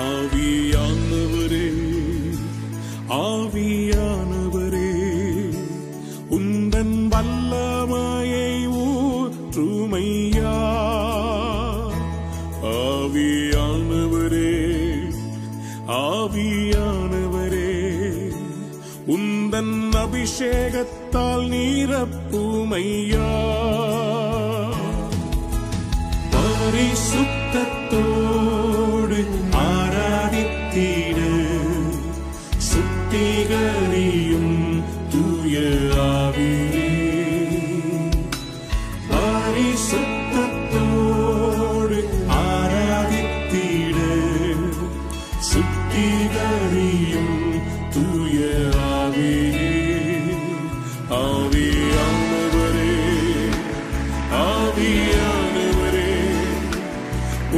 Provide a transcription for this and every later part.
ஆவியானவரே ஆவியானவரே உந்தன் வல்லமையை ஊற்றுமையா. ஆவியானவரே ஆவியானவரே உந்தன் அபிஷேகத்தால் நீரப்புமையா. பரிசுத்தத்தோடு ஆராதித்திட சுத்திகரியும் தூய ஆவியே. பரிசுத்தத்தோடு ஆராதித்திட சுத்திகரியும் தூய ஆவியே. ஆவியானவரே ஆவியானவரே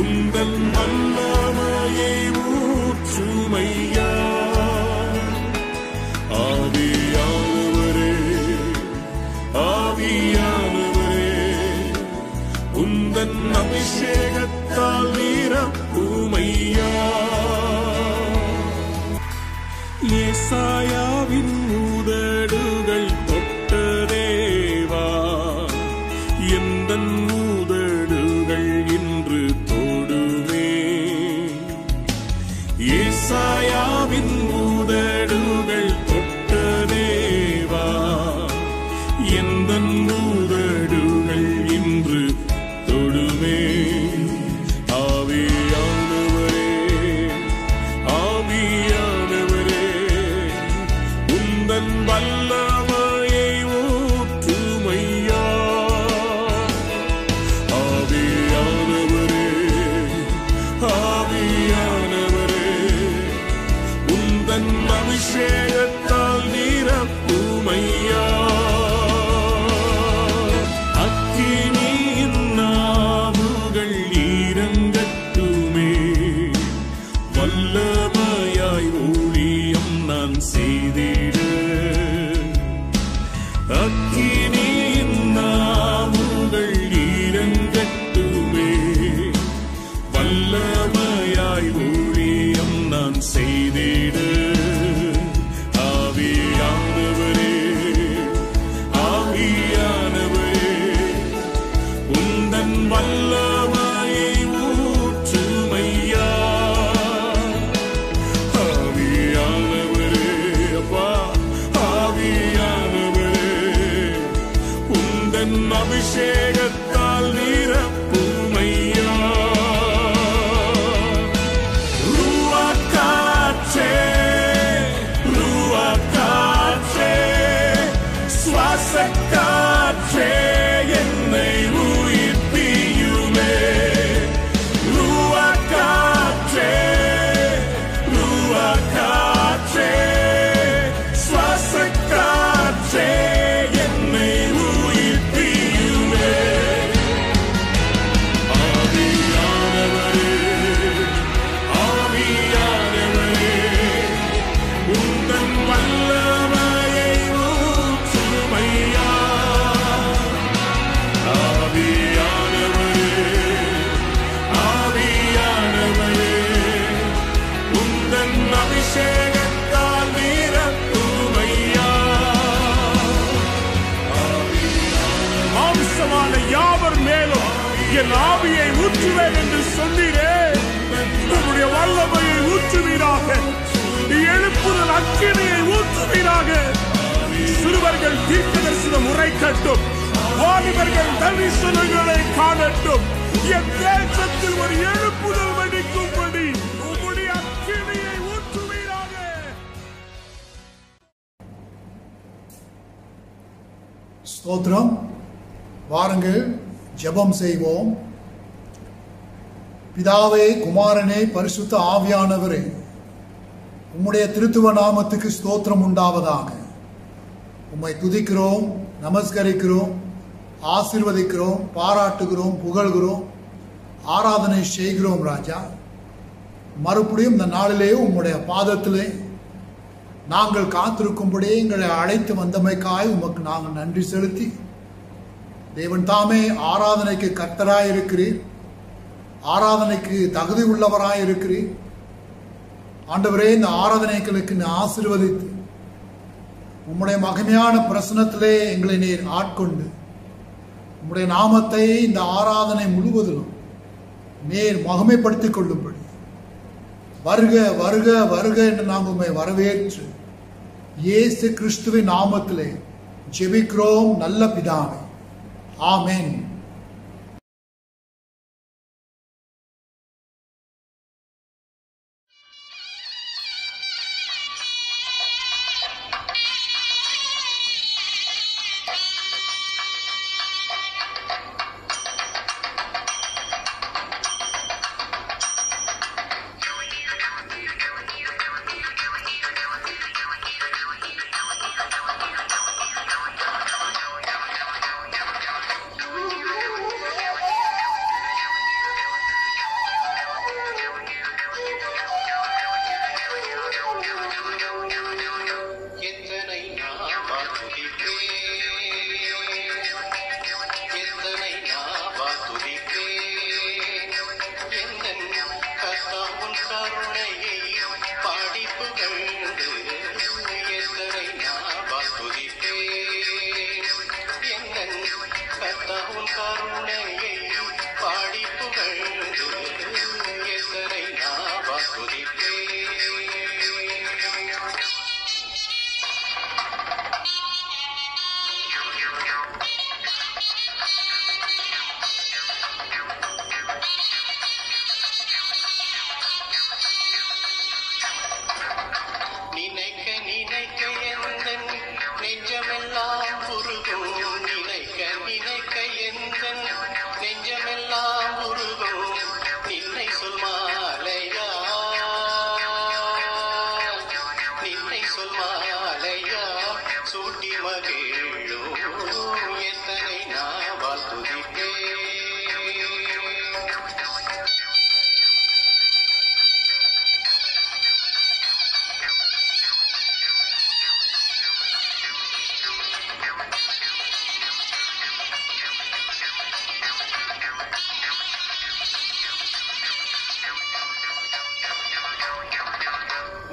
உந்தன் வல்லமையை ஊற்றுமையா. ஆவியானவரே ஆவியானவரே உந்தன் அபிஷேகத்தால் நீரப்புமையா. ஏசாயாவின் உதடுகள் தொட்ட தேவா எந்தன் உதடுகள் இன்று தொடுமே. ஏசாயாவின் உதடுகள் தொட்ட தேவா எந்தன் உதடுகள் இன்று தொடுமே. ஆவியானவரே ஆவியானவரே உந்தன் வல்லமையை ஊற்றுமையா. ஆவியானவரே ஆவியானவரே உந்தன் அபிஷேகத்தால் நீரப்புமையா. அக்கினியின் நாவுகள் இறங்கட்டுமே. வல்லமையாய் ஊழியம் நான் செய்திட. அக்கினியின் நாவுகள் இறங்கட்டுமே. வல்லமையாய் ஊழியம் நான் செய்திட. ஆவியானவரே ஆவியானவரே உந்தன் வல்லமையை ஊற்றுமையா. ஆவியானவரே அப்பா ஆவியானவரே உந்தன் அபிஷேகத்தால் நீரப்புமையா. ரூவாக்காற்றே ரூவாக்காற்றே சுவாசக்காற்றே என்னை உயிர்ப்பியுமே. ரூவாக்காற்றே ரூவாக்காற்றே சுவாசக்காற்றே என்னை உயிர்ப்பியுமே. ஆவியானவரே ஆவியானவரே உந்தன் வல்லமையை ஊற்றுமையா. ஆவியானவரே ஆவியானவரே உந்தன் அபிஷேகத்தால் நீரப்புமையா. மாம்சமான யாவர் மேலும் என் ஆவியை ஊற்றுவேன் என்று சொன்னீரே. உம்முடைய வல்லமையை ஊற்றுவீராக. எழுப்புதல் அக்கினியை ஊற்றுவீராக. சிறுவர்கள் தீர்க்கதரிசனம் உரைக்கட்டும். வாலிபர்கள் தரிசனங்களை காணட்டும். என் தேசத்தில் ஒரு எழுப்புதல் வெடிக்கும்படி உம்முடைய அக்கினியை ஊற்றுவீராக. ஸ்தோத்திரம். வாருங்கள் ஜெபம் செய்வோம். பிதாவே குமாரனே பரிசுத்த ஆவியானவரே உம்முடைய திருத்துவ நாமத்துக்கு ஸ்தோத்திரம் உண்டாவதாக. உம்மை துதிக்கிறோம், நமஸ்கரிக்கிறோம், ஆசீர்வதிக்கிறோம், பாராட்டுகிறோம், புகழ்கிறோம், ஆராதனை செய்கிறோம். ராஜா மறுபடியும் இந்த நாளிலே உம்முடைய பாதத்திலே நாங்கள் காத்திருக்கும்படி எங்களை அழைத்து வந்தமைக்காய் உமக்கு நாங்கள் நன்றி செலுத்தி, தேவன் தாமே ஆராதனைக்கு கர்த்தராய் இருக்கிறீர், ஆராதனைக்கு தகுதி உள்ளவராய் இருக்கிறீர். ஆண்டவரே, இந்த ஆராதனைகளுக்கு நீ ஆசீர்வதித்து உம்முடைய மகிமையான பிரசனத்திலே எங்களை நீர் ஆட்கொண்டு உம்முடைய நாமத்தை இந்த ஆராதனை முழுவதிலும் நீர் மகிமைப்படுத்திக் கொள்ளும்படி வருக வருக வருக என்று நாங்கள் உம்மை வரவேற்று இயேசு கிறிஸ்துவின் நாமத்திலே ஜெபிக்கிறோம் நல்ல பிதாவே. ஆமென்.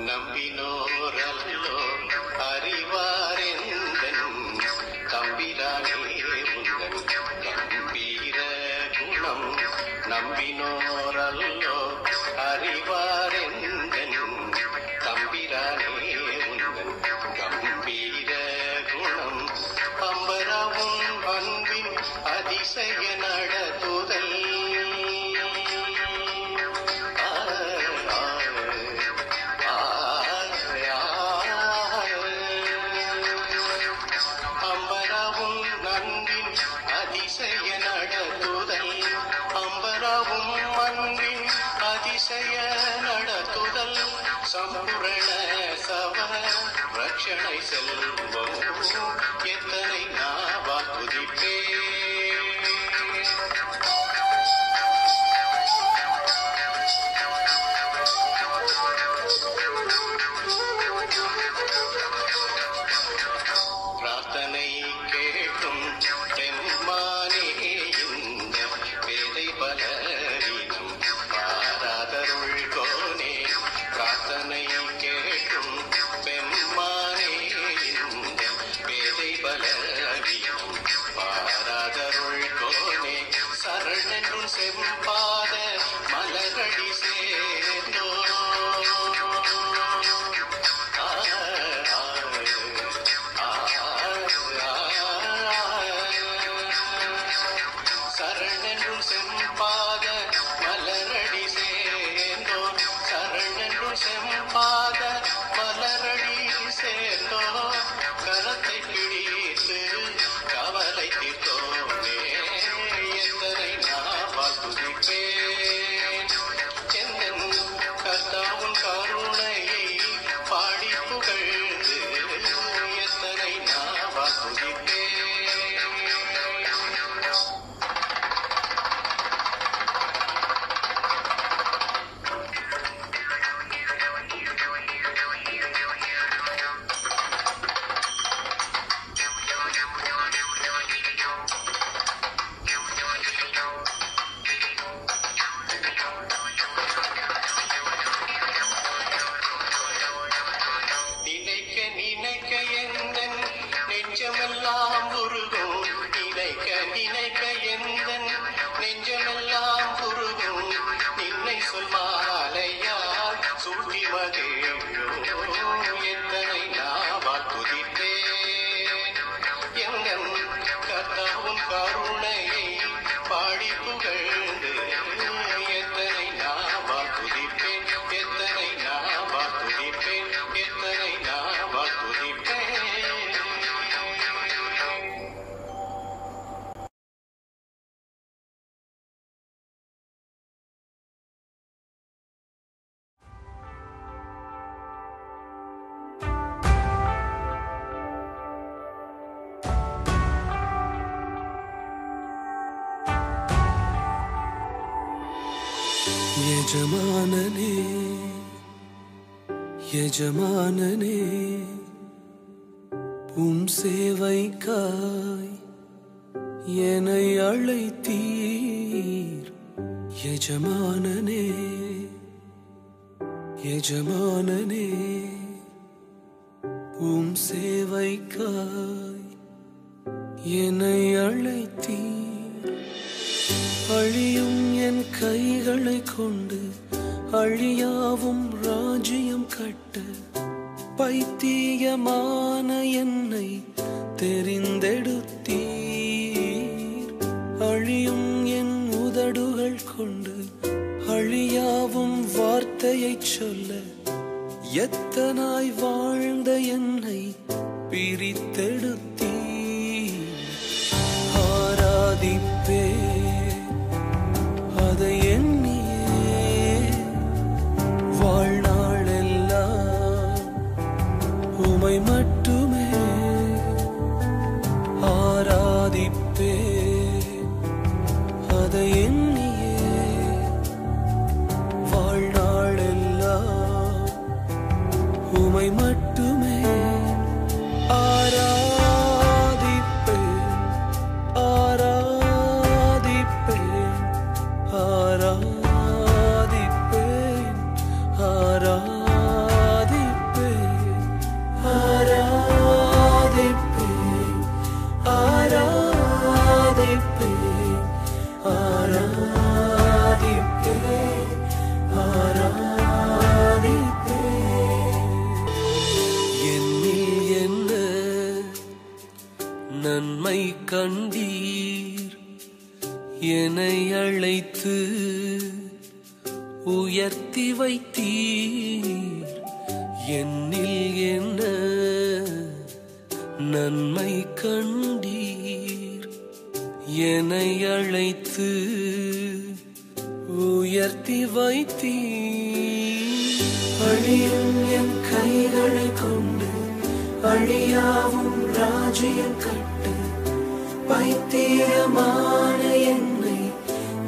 நம்பினோரல்லோ அறிவாரெந்தன் தம்பிரானே உந்தன் கம்பீர குணம். நம்பினோரல்லோ அறிவாரெந்தன் தம்பிரானே உந்தன் கம்பீர குணம். அம்பரவும் அன்பின் அதிசய நடத்துதல். நடத்துதல் சம்பூரண சவ ரட்சணை செல்வம். எத்தனை நாவால் துதிப்பே. பிரார்த்தனை கேட்கும் தெம்மானே இந்த பேதை பலவீனம் பாராதருள் கோனே. பிரார்த்தனை கேட்கும் பெம்மானே இந்த பேதை பலவீனம் எத்தனை நாவால் துதிப்பேன் எங்கள் கர்த்தாவும் கருணையை பாடி புகழ்ந்து எத்தனை நாவால் துதிப்பேன் எத்தனை நாவால் துதிப்பேன் எத்தனை நாவால் துதிப்பேன். यजमानने यजमानने உம் சேவைக்காய் என்னை அழைத்தீர். यजमानने यजमानने உம் சேவைக்காய் என்னை அழைத்தீர். அழியும் என் கைகளை கொண்டு அழியாவும் ராஜ்யம் கட்ட பைத்தியமான என்னை தெரிந்தெடுத்தீர். அழியும் என் உதடுகள் கொண்டு அழியாவும் வார்த்தையை சொல்ல எத்தனாய் வாழ்ந்த என்னை பிரித்தெடுத்தீர். ஆராதிப்பே அதை எண்ணியே வாழ்நாளெல்லாம் உமை மட்டுமே ஆராதிப்பே அதை எண்ணியே வாழ்நாளெல்லாம் உமை மட்டுமே ஆராதிப்பேன் ஆராதிப்பேன் ஆராதிப்பேன் ஆராதிப்பேன் ஆராதிப்பேன் ஆராதிப்பேன் ஆராதிப்பேன் ஆராதிப்பேன். என்னில் என்ன நன்மை கண்டீர் என்னை அழைத்து உயர்த்தி வைத்தீர். என்னில் என்ன நன்மை கண்டீர் என்னை அழைத்து உயர்த்தி வைத்தீர். அழியும் என் கைகளை கொண்டு அழியாவும் ராஜ்யம் கட்டு பைத்தியமான என்னை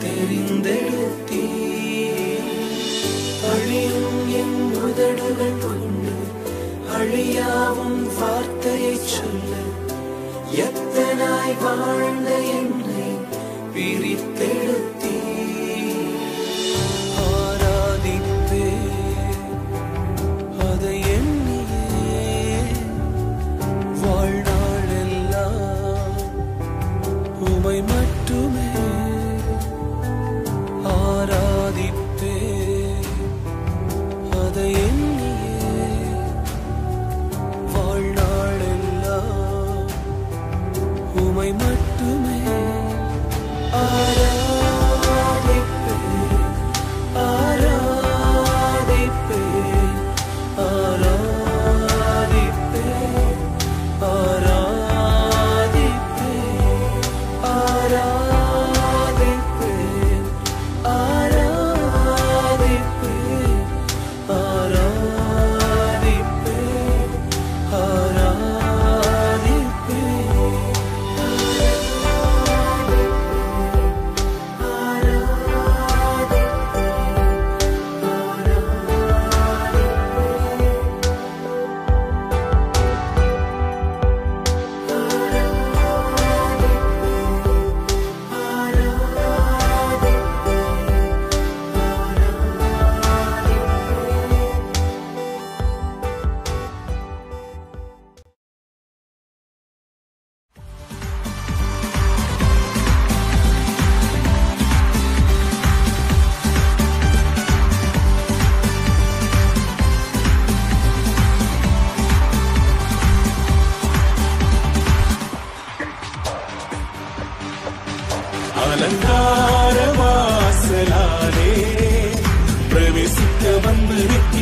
தெரிந்தெடுத்தீர். அழியும் என் உதடுகள் கொண்டு அழியாவும் வார்த்தையை சொல்ல எத்தனாய் வாழ்ந்த என்னை பிரித்தெடுத்தீர். ஆராதிப்பே அதை எண்ணியே வாழ்நாளெல்லாம் உமை மட்டுமே ஆராதிப்பே அதை எண்ணியே வாழ்நாளெல்லாம் உமை மட்டுமே ஆராதிப்பே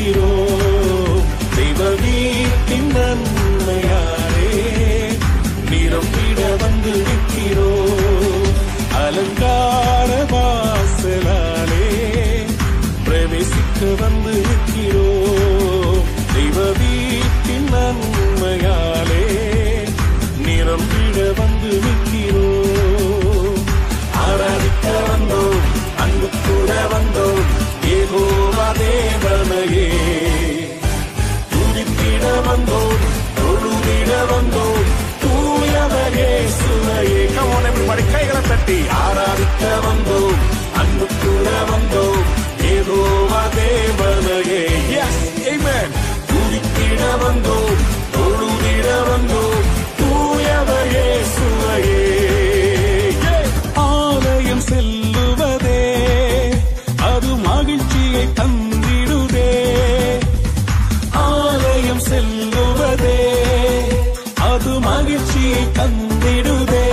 நிற்கிறோம். தெய்வ வீட்டின் நன்மையாலே நிரம்பிட வந்து நிற்கிறோம். அலங்கார வாசலாலே பிரவேசிக்க வந்து நிற்கிறோம். தெய்வ வீட்டின் நன்மையாலே நிரம்பிட வந்து நிற்கிறோம். ஆராதிக்க வந்தோம், அன்பு கூட வந்தோம், யெகோவா தேவனையே துதித்திட வந்தோம், தொழுதிட வந்தோம், தூயவர் இயேசுவையே. Come on everybody, கைகளை தட்டி ஆராதிக்க வந்தோம், அன்பு கூட வந்தோம், யெகோவா தேவனையே. Yes, amen. துதித்திட வந்தோம், தொழுதிட வந்தோம், தூயவர் இயேசுவையே. ஆலயம் செல்லுவதே அது மகிழ்ச்சியை தந்திடுதே. ஆலயம் செல்லுவதே அது மகிழ்ச்சியை தந்திடுதே.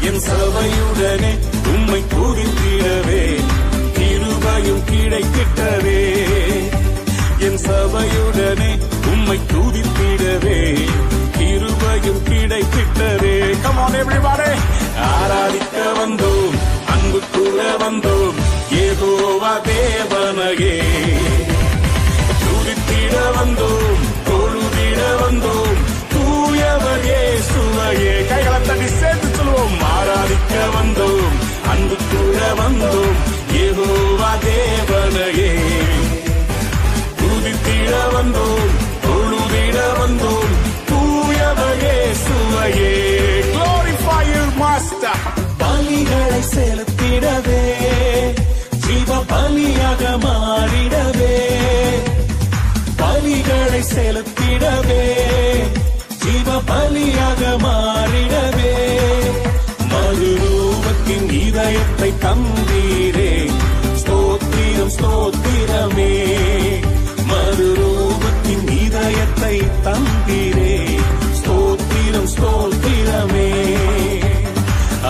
என் சபையுடனே உம்மை துதித்திடவே கிருபையும் கிடைத்திட்டதே. என் சபையுடனே உம்மை துதித்திடவே கிருபையும் கிடைத்திட்டதே. Come on everybody, ஆராதிக்க வந்தோம், அன்பு கூட வந்தோம், யெகோவா தேவனையே துதித்திட வந்தோம், தொழுதிட வந்தோம், தூயவர் இயேசுவையே. கைகளை தட்டி சேர்த்து சொல்லுவோம். ஆராதிக்க வந்தோம், அன்பு கூட வந்தோம், யெகோவா தேவனையே துதித்திட வந்தோம், தொழுதிட வந்தோம், தூயவர் இயேசுவையே. Glorify your master. பலிகளை செலுத்திடவே ஜீவ பலியாக மாறிடவே. பலிகளை செலுத்திடவே ஜீவ பலியாக மாறிடவே. மறுரூபத்தின் இதயத்தை தந்தீரே, ஸ்தோத்திரம் ஸ்தோத்திரமே. மறுரூபத்தின் இதயத்தை தந்தீரே, ஸ்தோத்திரம் ஸ்தோத்திரமே.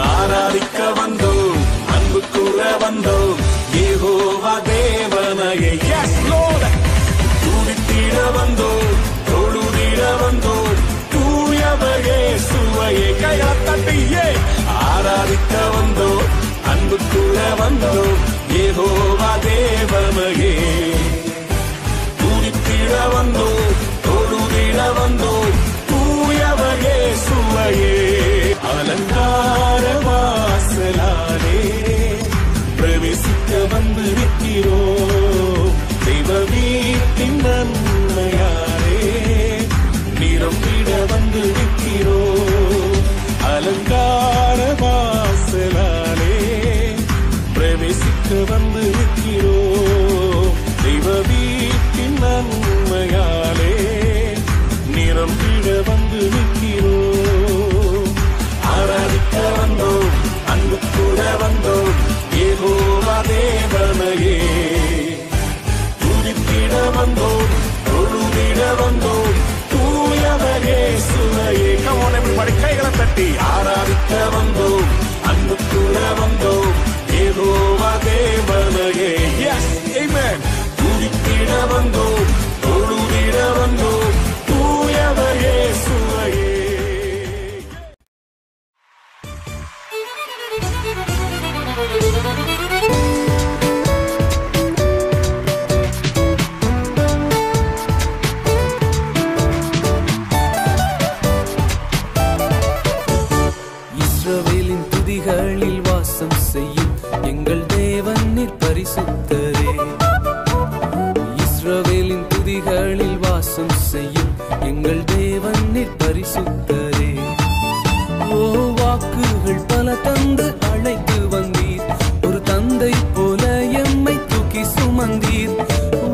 ஆராதிக்க வந்தோம், அன்பு கூற வந்தோம், யெகோவா தேவனையே. Yes Lord. துதித்திட வந்தோம், தொழுதிட வந்தோம், தூயவர் இயேசுவையே. கைகளை தட்டி ஆராதிக்க வந்தோம், அன்பு கூற வந்தோம், யெகோவா தேவனையே துதித்திட வந்தோம், தொழுதிட வந்தோம், தூயவர் இயேசுவையே. அலங்கார வாசலாலே பிரவேசிக்க வந்து நிற்கிறோம். தெய்வ வீட்டின் நன்மையாலே நிரம்பிட வந்து நிற்கிறோம். அலங்கார வாசலாலே பிரவேசிக்க வந்து நிற்கிறோம். தெய்வ வீட்டின் நன்மையாலே நிரம்பிட வந்து நிற்கிறோம். ஆராதிக்க வந்தோம், அன்பு கூட வந்தோம், யெகோவா தேவனையே துதித்திட வந்தோம், தொழுதிட வந்தோம், தூயவர் இயேசுவையே. Come on everybody, கைகளை தட்டி ஆராதிக்க வந்தோம், அன்பு கூட வந்தோம், யெகோவா தேவனையே. Yes, amen. துதித்திட வந்தோம், தொழுதிட வந்தோம், தூயவர் இயேசுவையே. இஸ்ரவேலின் துதிகளில் வாசம் செய்யும் எங்கள் தேவன் நீர் பரிசுத்தரே. இஸ்ரவேலின் துதிகளில் வாசம் செய்யும் எங்கள் தேவன் நீர் பரிசுத்தரே. ஓ வாக்குகள் பல தந்து அழைத்து வந்தீர், ஒரு தந்தை போல எம்மை தூக்கி சுமந்தீர்.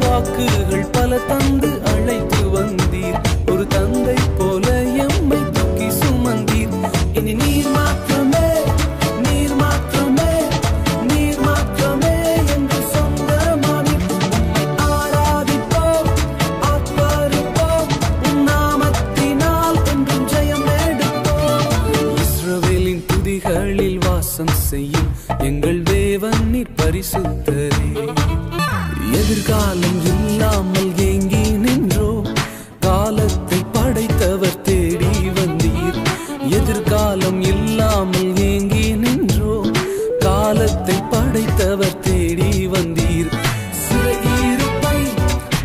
வாக்குகள் பல தந்து அழைத்து வந்தீர், ஒரு தந்தை போல எம்மை தூக்கி சுமந்தீர். இனி நீர் மாற்றமே, நீர் மாற்றமே, நீர் மாற்றமே என்று சொந்தமானி ஆராதிப்போம், ஆத்மரிப்போம், உன் நாமத்தினால் என்றும் ஜெயம் எடுப்போம். இஸ்ரவேலின் துதிகளில் வாசம் செய்யும் எங்கள் தேவன் நீர் பரிசுத்தரே. எதிர்காலம் இல்லா இல்லாமல் ஏங்கி நின்றோம். காலத்தை படைத்தவர் தேடி வந்தீர். எதிர்காலம் இல்லாமல் ஏங்கி நின்றோம். காலத்தை படைத்தவர் தேடி வந்தீர். சிறையிருப்பை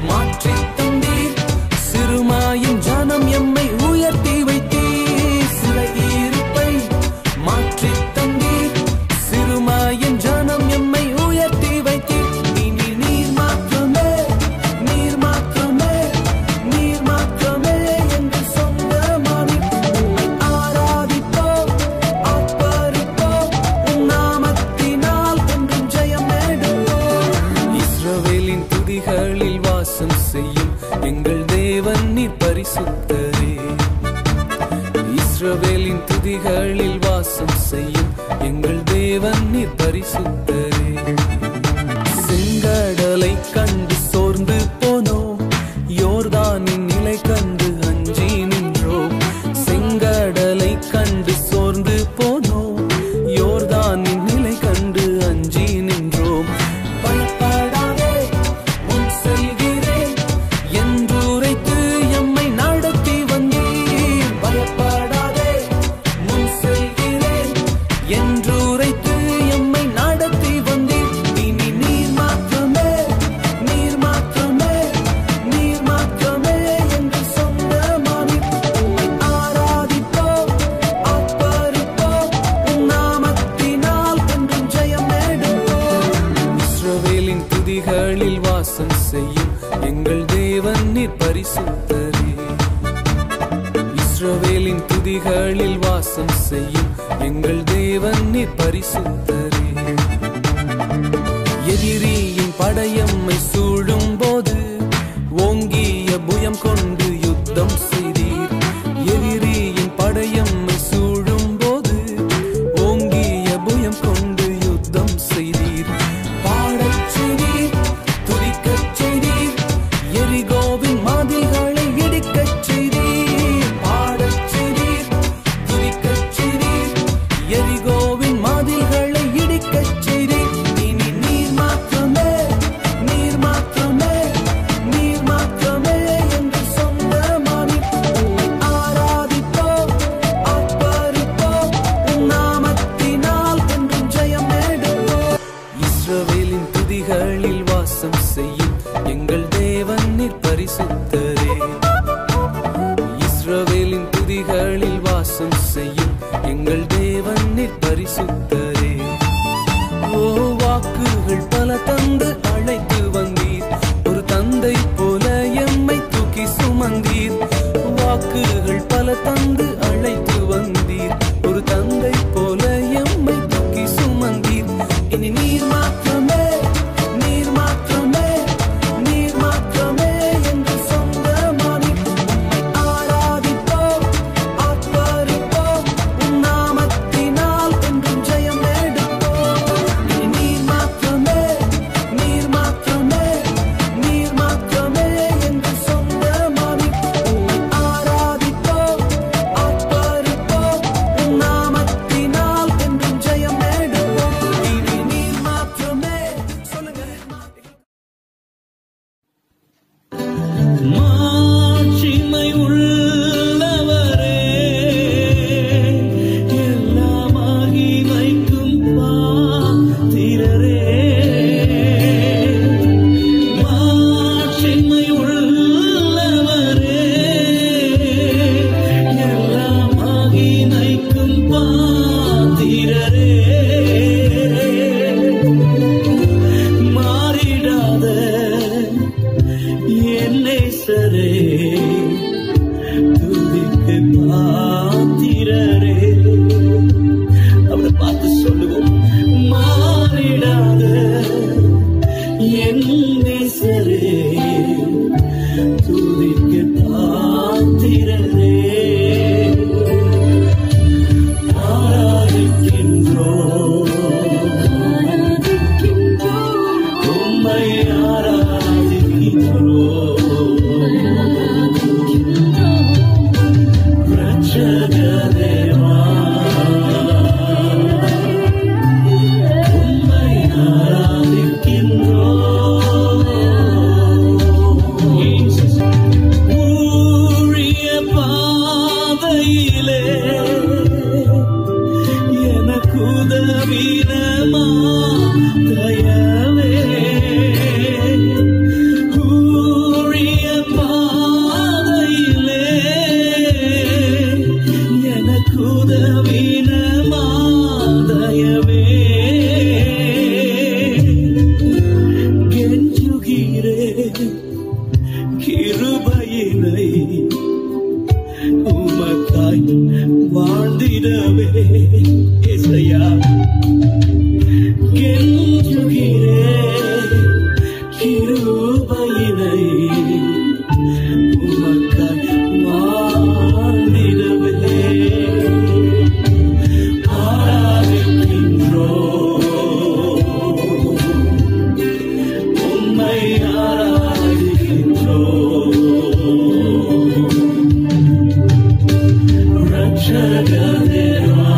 மாற்றித் தந்தீர். சிறுமாயின் ஜனம் எம்மை உயர்த்தி வைத்தீர். சிறையிருப்பை மாற்றித் தந்தீர். சிறுமாயின் ஜனம் எம்மை உயர்த்தி வைத்தீர். இனி நீர் மாற்றமே, நீர் மாற்றமே, நீர் மாற்றமே எங்கள் சொந்தமானீர். உம்மை ஆராதிப்போம், ஆர்ப்பரிப்போம், உம் நாமத்தினால் என்றும் ஜெயம் நேடுவோம். இஸ்ரவேலின் துதிகளில் வாசம் செய்யும் எங்கள் தேவன் நீர் பரிசுத்தரே. இஸ்ரவேலின் துதிகளில் வாசம் செய்யும் எங்கள் தேவன் நீர் பரிசுத்தரே. செங்கடலை கண்டு சோர்ந்து போனோம். யோர்தானின் நிலை கண்டு அஞ்சி நின்றோம். செங்கடலை கண்டு சோர்ந்து போனோம். யோர்தானின் நிலை கண்டு அஞ்சி நின்றோம். பயப்படாதே, முன் செல்கிறேன் என்று உரைத்து எம்மை நடத்தி வந்தீர். பயப்படாதே, முன் செல்கிறேன் என்று உரைத்து எம்மை நடத்தி வந்தீர். இனி நீர் மாற்றமே, நீர் மாற்றமே, நீர் மாற்றமே எங்கள் சொந்தமானீர். உம்மை ஆராதிப்போம், ஆர்ப்பரிப்போம், உம் நாமத்தினால் என்றும் ஜெயம் நேடுவோம். இஸ்ரவேலின் துதிகளில் வாசம் செய்யும் எங்கள் தேவன் நீர் பரிசுத்தரே. இஸ்ரவேலின் துதிகளில் வாசம் செய்யும் எங்கள் தேவன் நீர் பரிசுத்தரே. எதிரியின் படையம்மை சூழும் போது ஓங்கிய புயம் கொண்டு யுத்தம் செய்தீர். எதிரியின் படையம்மை சூழும் போது ஓங்கிய புயம் கொண்டு யுத்தம் செய்தீர். பாடச் செய்தீர், துதிக்கச் செய்தீர், எரிகோவின் மதில்களை இடிக்கச் செய்தீர். பாடச் செய்தீர், துதிக்கச் செய்தீர், எரிகோவின் மதில்களை இடிக்கச் செய்தீர். இனி நீர் மாற்றமே, நீர் மாற்றமே, நீர் மாற்றமே எங்கள் சொந்தமானீர். உம்மை ஆராதிப்போம், ஆர்ப்பரிப்போம், உம் நாமத்தினால் என்றும் ஜெயம் நேடுவோம். இஸ்ரவேலின் துதிகளில் வாசம் செய்யும் எங்கள் தேவன் நீர் பரிசுத்தரே. இஸ்ரவேலின் துதிகளில் வாசம் செய்யும் எங்கள் தேவன் நீர் பரிசுத்தரே. ஓ, வாக்குகள் பல தந்து அழைத்து வந்தீர். ஒரு தந்தை போல எம்மை தூக்கி சுமந்தீர். வாக்குகள் பல தந்து அழைத்து வந்தீர். ஒரு தந்தை போல எம்மை தூக்கி சுமந்தீர். இனி நீர் மாற்றமே, நீர் மாற்றமே, நீர் மாற்றமே எங்கள் சொந்தமானீர். உம்மை ஆராதிப்போம், ஆர்ப்பரிப்போம், உம் நாமத்தினால் என்றும் ஜெயம் நேடுவோம். இனி நீர் மாற்றமே, நீர் மாற்றமே, நீர் மாற்றமே எங்கள் சொந்தமானீர். உம்மை ஆராதிப்போம், ஆர்ப்பரிப்போம், உம் நாமத்தினால் என்றும் ஜெயம் நேடுவோம். இனி நீர் மாற்றமே. சொல்லுங்க. மாட்சிமை உள்ளவரே, எல்லா மகிமைக்கும் பாத்திரரே. மாட்சிமை உள்ளவரே, எல்லா மகிமைக்கும் பாத்திரரே. மாறிடாத என்னை சரே, துதிக்கு பாத்திரரே. அவரை பார்த்து சொல்லுவோம். மாறிடாத என்னை சரே, துதிக்கு பாத்திரரே. ஆராதிக்கின்றோம், உம்மை ஆராதிக்கின்றோம். கிருபையினை உமக்காய் வாழ்ந்திடவே இசையா கெஞ்சுகிறே கிருபையினை உமக்காய் வாழ்ந்திடவே ஆராதிக்கின்றோ உம்மை ஆராதிக்கின்றோ ரட்சகரேவா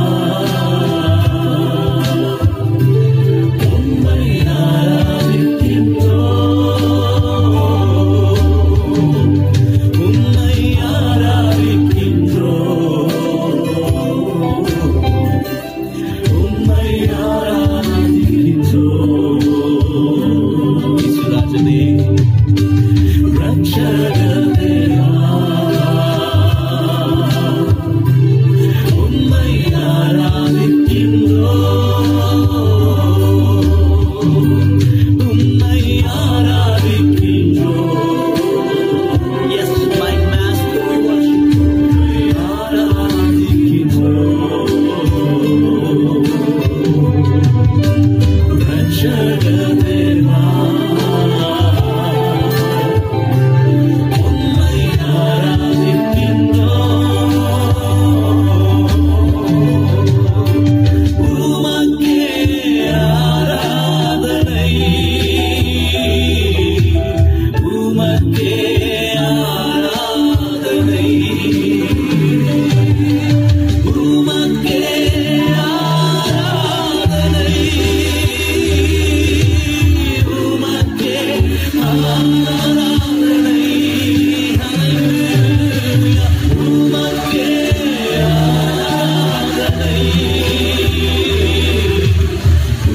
உம்மை ஆராதிக்கின்றோ உம்மை ஆராதிக்கின்றோ உம்மை ஆராதிக்கின்றோ இசுராஜனே ரட்சகரேவா உம்மை ஆராதிக்கின்றோ உம்மை ஆராதிக்கின்றோ Yes, my master, we worship you. ஆராதிக்கின்றோ ரட்சகரேவா உம்மை ஆராதிக்கின்றோ உமக்கே ஆராதனை உமக்கே ஆராதனை உமக்கே ஆராதனை உமக்கே ஆராதனை உமக்கே ஆராதனை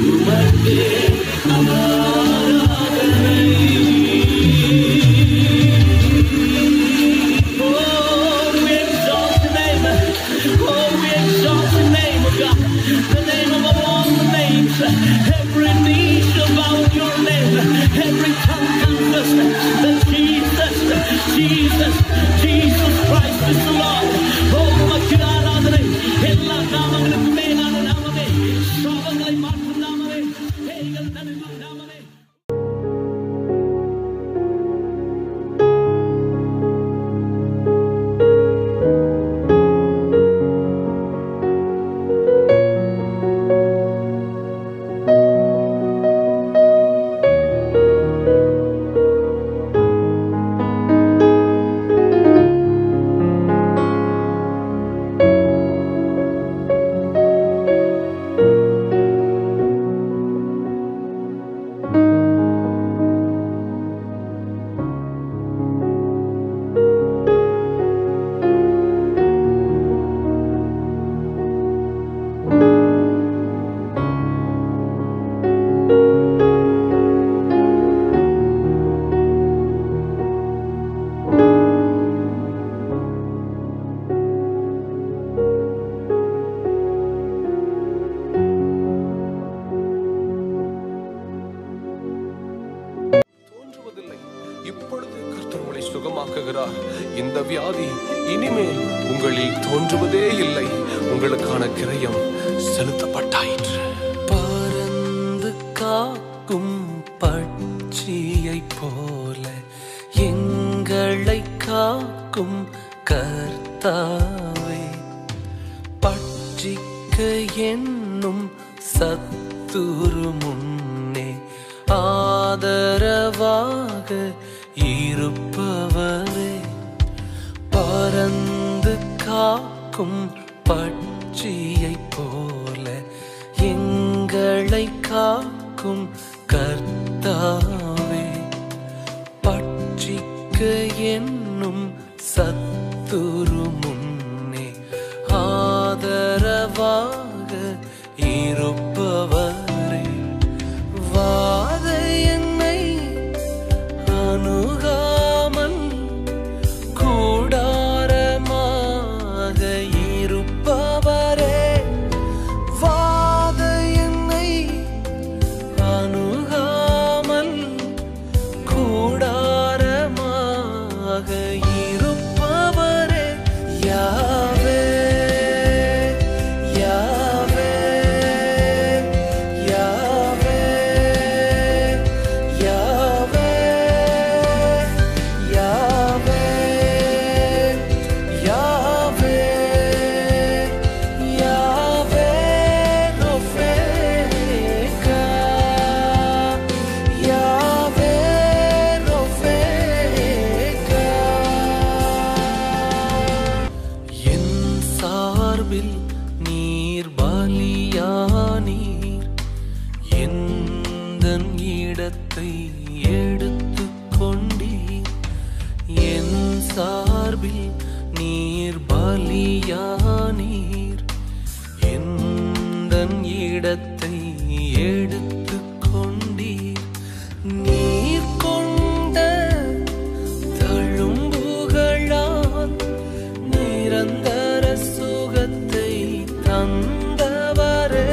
உமக்கே ஆராதனை Oh, we exalt your name. Oh, we exalt your name, oh God. The name above all the names. Every knee shall bow to your name. Every tongue confess that Jesus Christ is the Lord. Oh, உமக்கு ஆராதனை. எல்லா நாமங்களுக்கும் மேலான நாமமே. சாபங்களை மாற்றும் நாமமே. பேய்கள் நடுங்கும் நாமமே. தோன்றுவதில்லை. இப்பொழுது கர்த்தர் உங்களை சுகமாக்குகிறார். இந்த வியாதி இனிமேல் உங்களில் தோன்றுவதே இல்லை. உங்களுக்கான கிரயம் செலுத்தப்பட்டாயிற்று. பறந்து காக்கும் பட்சியை போல எங்களை காக்கும் கர்த்தாவே, பட்சிக்க என்னும் சத்துரு முன்னே ஆதரவாக இருப்பவரே, பறந்து காக்கும் பட்சியை போல எங்களை காக்கும் கர்த்தாவே, பட்சிக்க என்னும் சத்துரு முன்னே ஆதரவாக இருப்பவரே, வாத என்னை அணுகாமல் கூடாரமாக இருப்பவரே, வாத என்னை அணுகாமல் கூடாரமாக இடத்தை எடுத்து கொண்டீர். நீர் கொண்ட தழும்புகளால் நிரந்தர சுகத்தை தந்தவரே.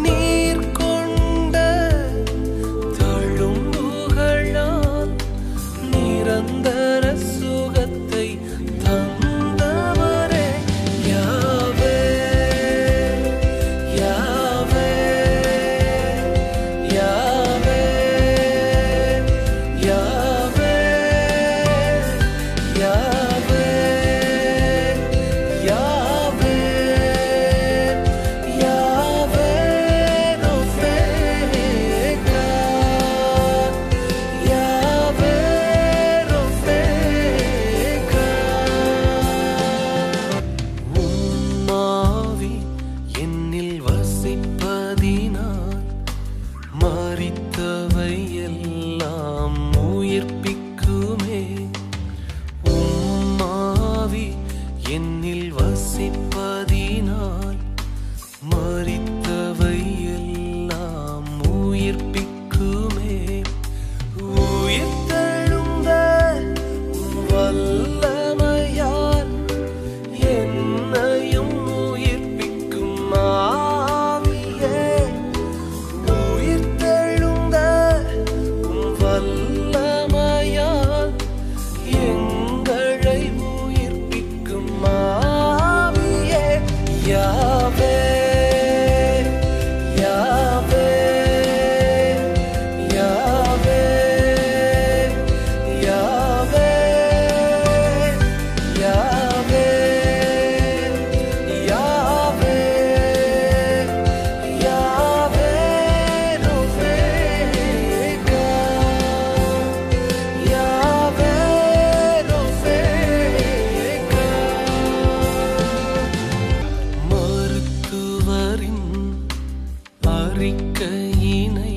நீர் கொண்ட தழும்புகளால் நிரந்தர சுகத்தை தந்தவரே. யாவே யாவே யாவே யாவே யாவே யாவே யாவே ரொஃபேகா யாவே ரொஃபேகா. உம்மாவி என்னில் வசிப்பதினால் மரித்தவை எல்லாம் உயிர்ப்பிக்குமே. உம்மாவி என்னில் வசிப்பதினால் மரித்தவை எல்லாம் உயிர்ப்பிக்குமே. உயிர்த்தெழுந்த வல்லமையால் என்னையும் உயிர்ப்பிக்கும் ஆவியே. உயிர்த்தெழுந்த வல்லமையால் எங்களை உயிர்ப்பிக்கும் ஆவியே. யாவே யாவே யாவே யாவே யாவே யாவே யாவே ரொஃபேகா யாவே ரொஃபேகா. மருத்துவரின் அறிக்கையினை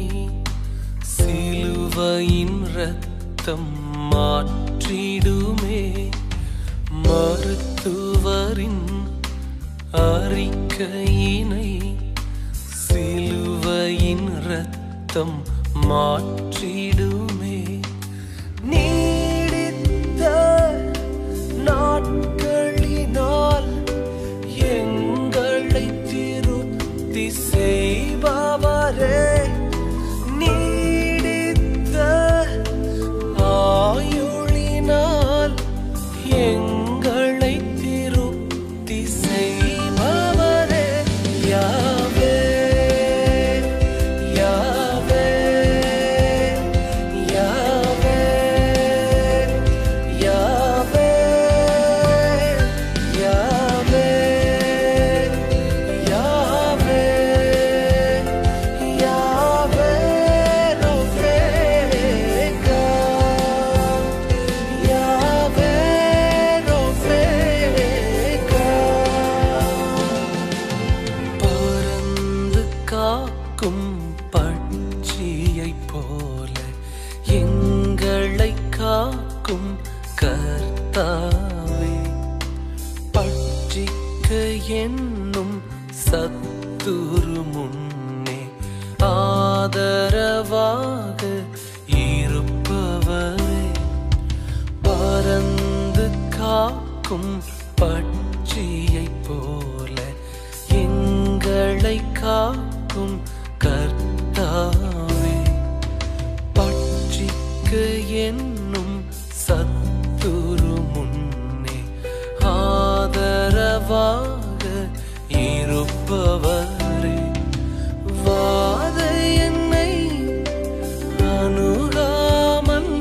சிலுவையின் இரத்தம் மாற்றிடுமே. மருத்துவரின் அறிக்கையினை சிலுவையின் இரத்தம் மாற்றிடுமே. நீடித்த நாட்களினால் எங்களை திருப்தி செய்பவரே. நீடித்த ஆயுளினால் எங்களை திருப்தி செய்பவரே. யாவே யாவே யாவே யாவே யாவே யாவே யாவே ரொஃபேகா யாவே ரொஃபேகா. பறந்து காக்கும் பட்சியைப் போல எங்களை காக்கும் கர்த்தாவே. பட்சிக்க என்னும் சத்துரு முன்னே ஆதரவாக இருப்பவரே. பறந்து காக்கும் பட்சியைப் போல எங்களை காக்கும் கர்த்தாவே. பட்சிக்க என்னும் சத்துரு முன்னே ஆதரவாக இருப்பவரே. வாதை என்னை அணுகாமல்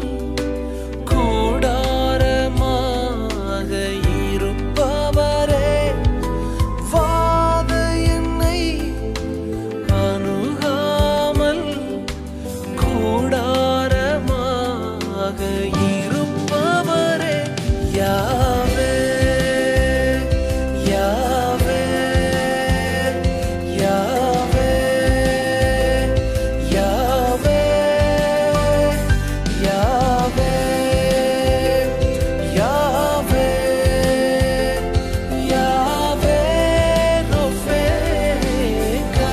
கூடாரமாக இருப்பவரே. வாதை என்னை அணுகாமல் கூடாரமாக இருப்பவரே. யாவே யாவே யாவே யாவே யாவே யாவே யாவே ரொஃபேகா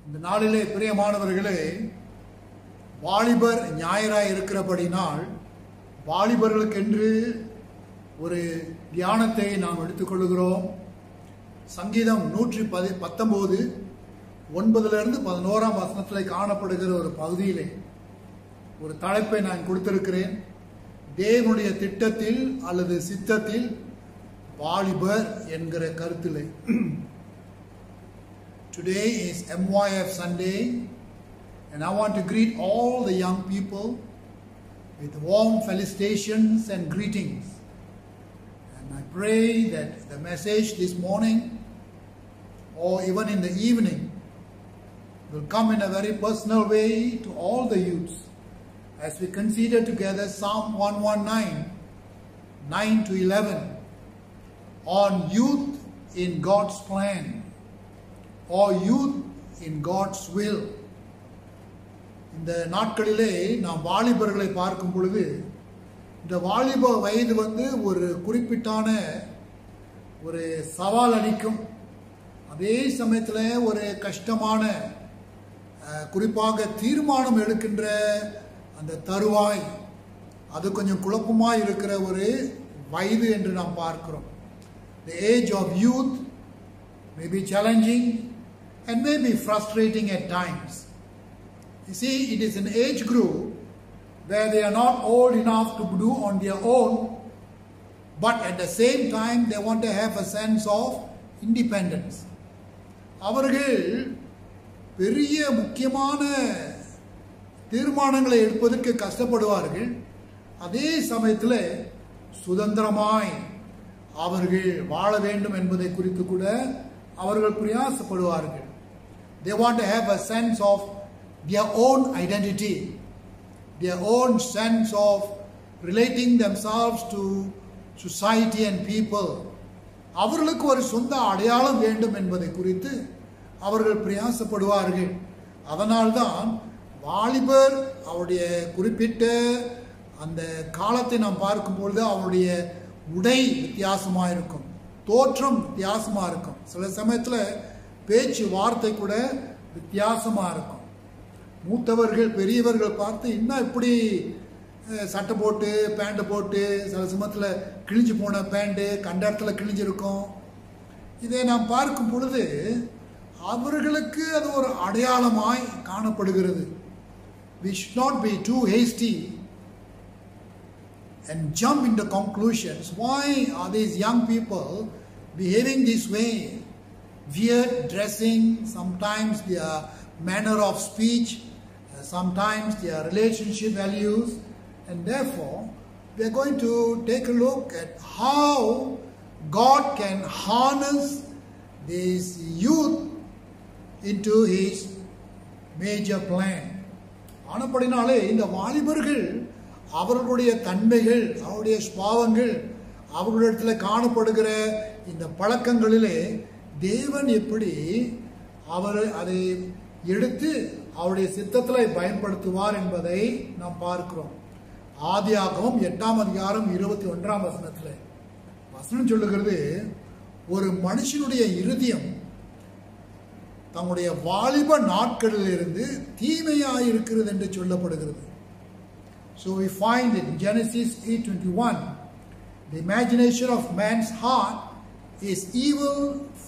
இந்த நாளிலே பிரியமானவர்களே, வாலிபர் ஞாயிறாய் இருக்கிறபடினால் வாலிபர்களுக்கென்று ஒரு தியானத்தை நாம் எடுத்துக்கொள்கிறோம். சங்கீதம் 119 9 11 வசனத்தில் காணப்படுகிற ஒரு பகுதியிலே ஒரு தலைப்பை நான் கொடுத்திருக்கிறேன். தேவனுடைய திட்டத்தில் அல்லது சித்தத்தில் வாலிபர் என்கிற கருத்திலே. Today is MYF Sunday, and I want to greet all the young people with warm felicitations and greetings. And I pray that the message this morning or even in the evening will come in a very personal way to all the youths as we consider together Psalm 119, 9 to 11 on youth in God's plan or youth in God's will. இந்த நாட்களிலே நாம் வாலிபர்களை பார்க்கும் பொழுது இந்த வாலிப வயது ஒரு குறிப்பிட்டான ஒரு சவால் அளிக்கும், அதே சமயத்தில் ஒரு கஷ்டமான குறிப்பாக தீர்மானம் எடுக்கின்ற அந்த தருவாய், அது கொஞ்சம் குழப்பமாக இருக்கிற ஒரு வயது என்று நாம் பார்க்கிறோம். The age of youth may be challenging and may be frustrating at times. You see, it is an age group where they are not old enough to do on their own, but at the same time they want to have a sense of independence. அவர்கள் பெரிய முக்கியமான தீர்மானங்களை எடுப்பதற்கு கஷ்டப்படுவார்கள், அதே சமயத்தில் சுதந்திரமாய் அவர்கள் வாழ வேண்டும் என்பதை குறித்து கூட அவர்கள் பிரயாசப்படுவார்கள். They want to have a sense of their own identity, their own sense of relating themselves to society and people. அவர்களுக்கு ஒரு சொந்த அடையாளம் வேண்டும் என்பதை குறித்து அவர்கள் பிரயாசப்படுவார்கள். அதனால்தான் வாலிபர் அவருடைய குறிப்பிட்ட அந்த காலத்தை நாம் பார்க்கும் பொழுது அவருடைய உடை வித்தியாசமாக இருக்கும், தோற்றம் வித்தியாசமாக இருக்கும், சில சமயத்தில் பேச்சு வார்த்தை கூட வித்தியாசமாக இருக்கும். மூத்தவர்கள் பெரியவர்கள் பார்த்து இன்னும் இப்படி சட்டை போட்டு பேண்ட்டு போட்டு, சில சமயத்தில் கிழிஞ்சு போன பேண்ட்டு கண்ட இடத்துல கிழிஞ்சிருக்கும். இதை நாம் பார்க்கும் பொழுது அவர்களுக்கு அது ஒரு அடையாளமாய் காணப்படுகிறது. We should not be too hasty and jump into conclusions. Why are these young people behaving this way? Weird dressing, sometimes their manner of speech, sometimes their relationship values, and therefore we are going to take a look at how God can harness this youth into His major plan. ஆனப்படினாலே இந்த வாலிபர்கள் அவர்களுடைய தன்மைகள், அவருடைய சுபாவங்கள், அவர்களிடத்தில் காணப்படுகிற இந்த பழக்கங்களிலே தேவன் எப்படி அவர் அதை எடுத்து அவருடைய சித்தத்தில் பயன்படுத்துவார் என்பதை நாம் பார்க்கிறோம். ஆதியாகமம் 8ஆம் அதிகாரம் 21ஆம் வசனத்தில் வசனம் சொல்லுகிறது, ஒரு மனுஷனுடைய இருதயம் தங்களுடைய வாலிப நாட்களிலிருந்து தீமையாயிருக்கிறது என்று சொல்லப்படுகிறது. So we find in Genesis 8:21, the imagination of man's heart is evil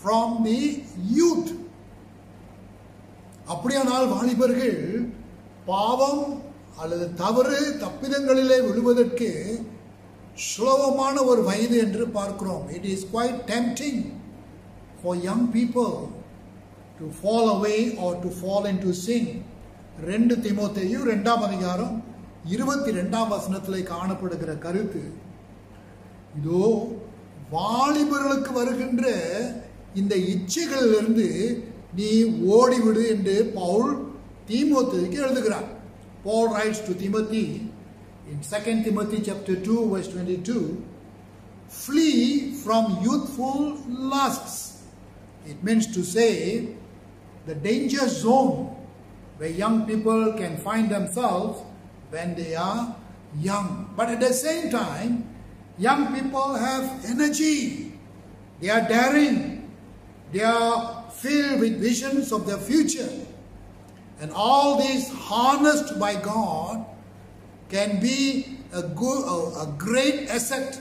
from the youth. அப்படியானால் வாலிபர்கள் பாவம் அல்லது தவறு தப்பிதங்களிலே விழுவதற்கு சுலபமான ஒரு வயது என்று பார்க்கிறோம். It is quite tempting for young people to fall away or to fall into sin. 2 தீமோத்தேயு 2ஆம் அதிகாரம் 22ஆம் வசனத்திலே காணப்படுகிற கருத்து இதோ, வாலிபர்களுக்கு வருகின்ற இந்த இச்சைகளிலிருந்து நீ ஓடிவிடு என்று பவுல் தீமோத்தேயுக்கு எழுதுகிறார். Paul writes to Timothy in 2 Timothy chapter 2 verse 22, flee from youthful lusts. It means to say the danger zone where young people can find themselves when they are young. But at the same time, young people have energy, they are daring, they are filled with visions of their future. And all these harnessed by God can be a great asset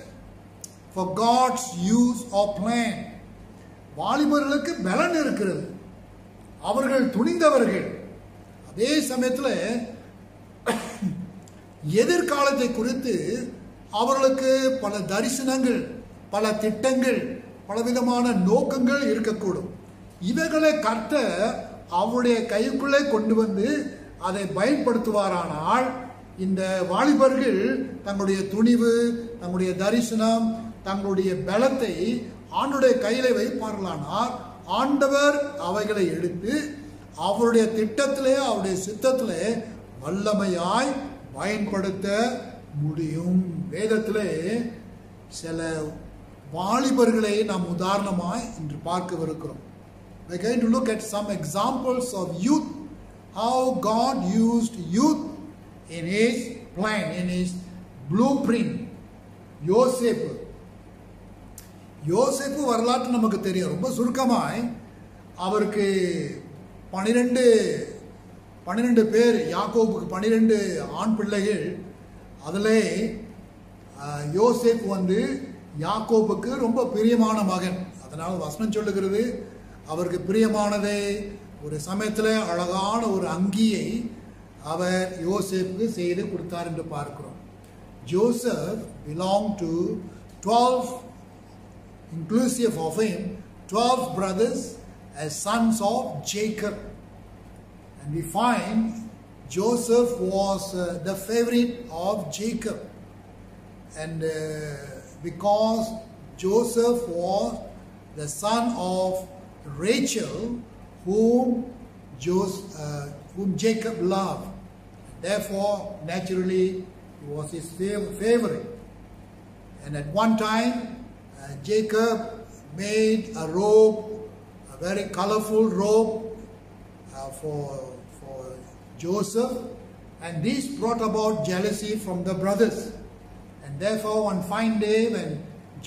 for God's use or plan. வாலிபர்களுக்கு பலன் இருக்கிறது, அவர்கள் துணிந்தவர்கள். அதே சமயத்தில் எதிர்காலத்தை குறித்து அவர்களுக்கு பல தரிசனங்கள், பல திட்டங்கள், பலவிதமான நோக்கங்கள் இருக்கக்கூடும். இவைகளை கர்த்தர் அவருடைய கைக்குள்ளே கொண்டு வந்து அதை பயன்படுத்துவாரானால் இந்த வாலிபர்கள் தங்களுடைய துணிவு, தங்களுடைய தரிசனம், தங்களுடைய பலத்தை ஆண்டவருடைய கையில வைப்பார்களானால் ஆண்டவர் அவைகளை எடுத்து அவருடைய திட்டத்திலே, அவருடைய சித்தத்திலே வல்லமையாய் பயன்படுத்த முடியும். வேதத்திலே சில வாலிபர்களை நாம் உதாரணமாய் இன்று பார்க்கவிருக்கிறோம். We're going to look at some examples of youth, how God used youth in His plan, in His blueprint. யோசேப்பு வரலாற்று நமக்கு தெரியும். ரொம்ப சுருக்கமாய் அவருக்கு 12 பேர், யாக்கோபுக்கு 12 ஆண் பிள்ளைகள். அதிலே யோசேப்பு வந்து யாக்கோபுக்கு ரொம்ப பிரியமான மகன். அதனால் வசனம் சொல்லுகிறது, அவருக்கு பிரியமானதை ஒரு சமயத்தில் அழகான ஒரு அங்கியை அவர் யோசேப்புக்கு செய்து கொடுத்தார் என்று பார்க்கிறோம். Joseph belonged to 12, inclusive of him, 12 brothers as sons of Jacob. And we find Joseph was the favorite of Jacob. And because Joseph was the son of Rachel, whom Jacob loved. Therefore, naturally, he was his favorite. And at one time, Jacob made a robe, a very colorful robe for Joseph, and this brought about jealousy from the brothers. And therefore, one fine day when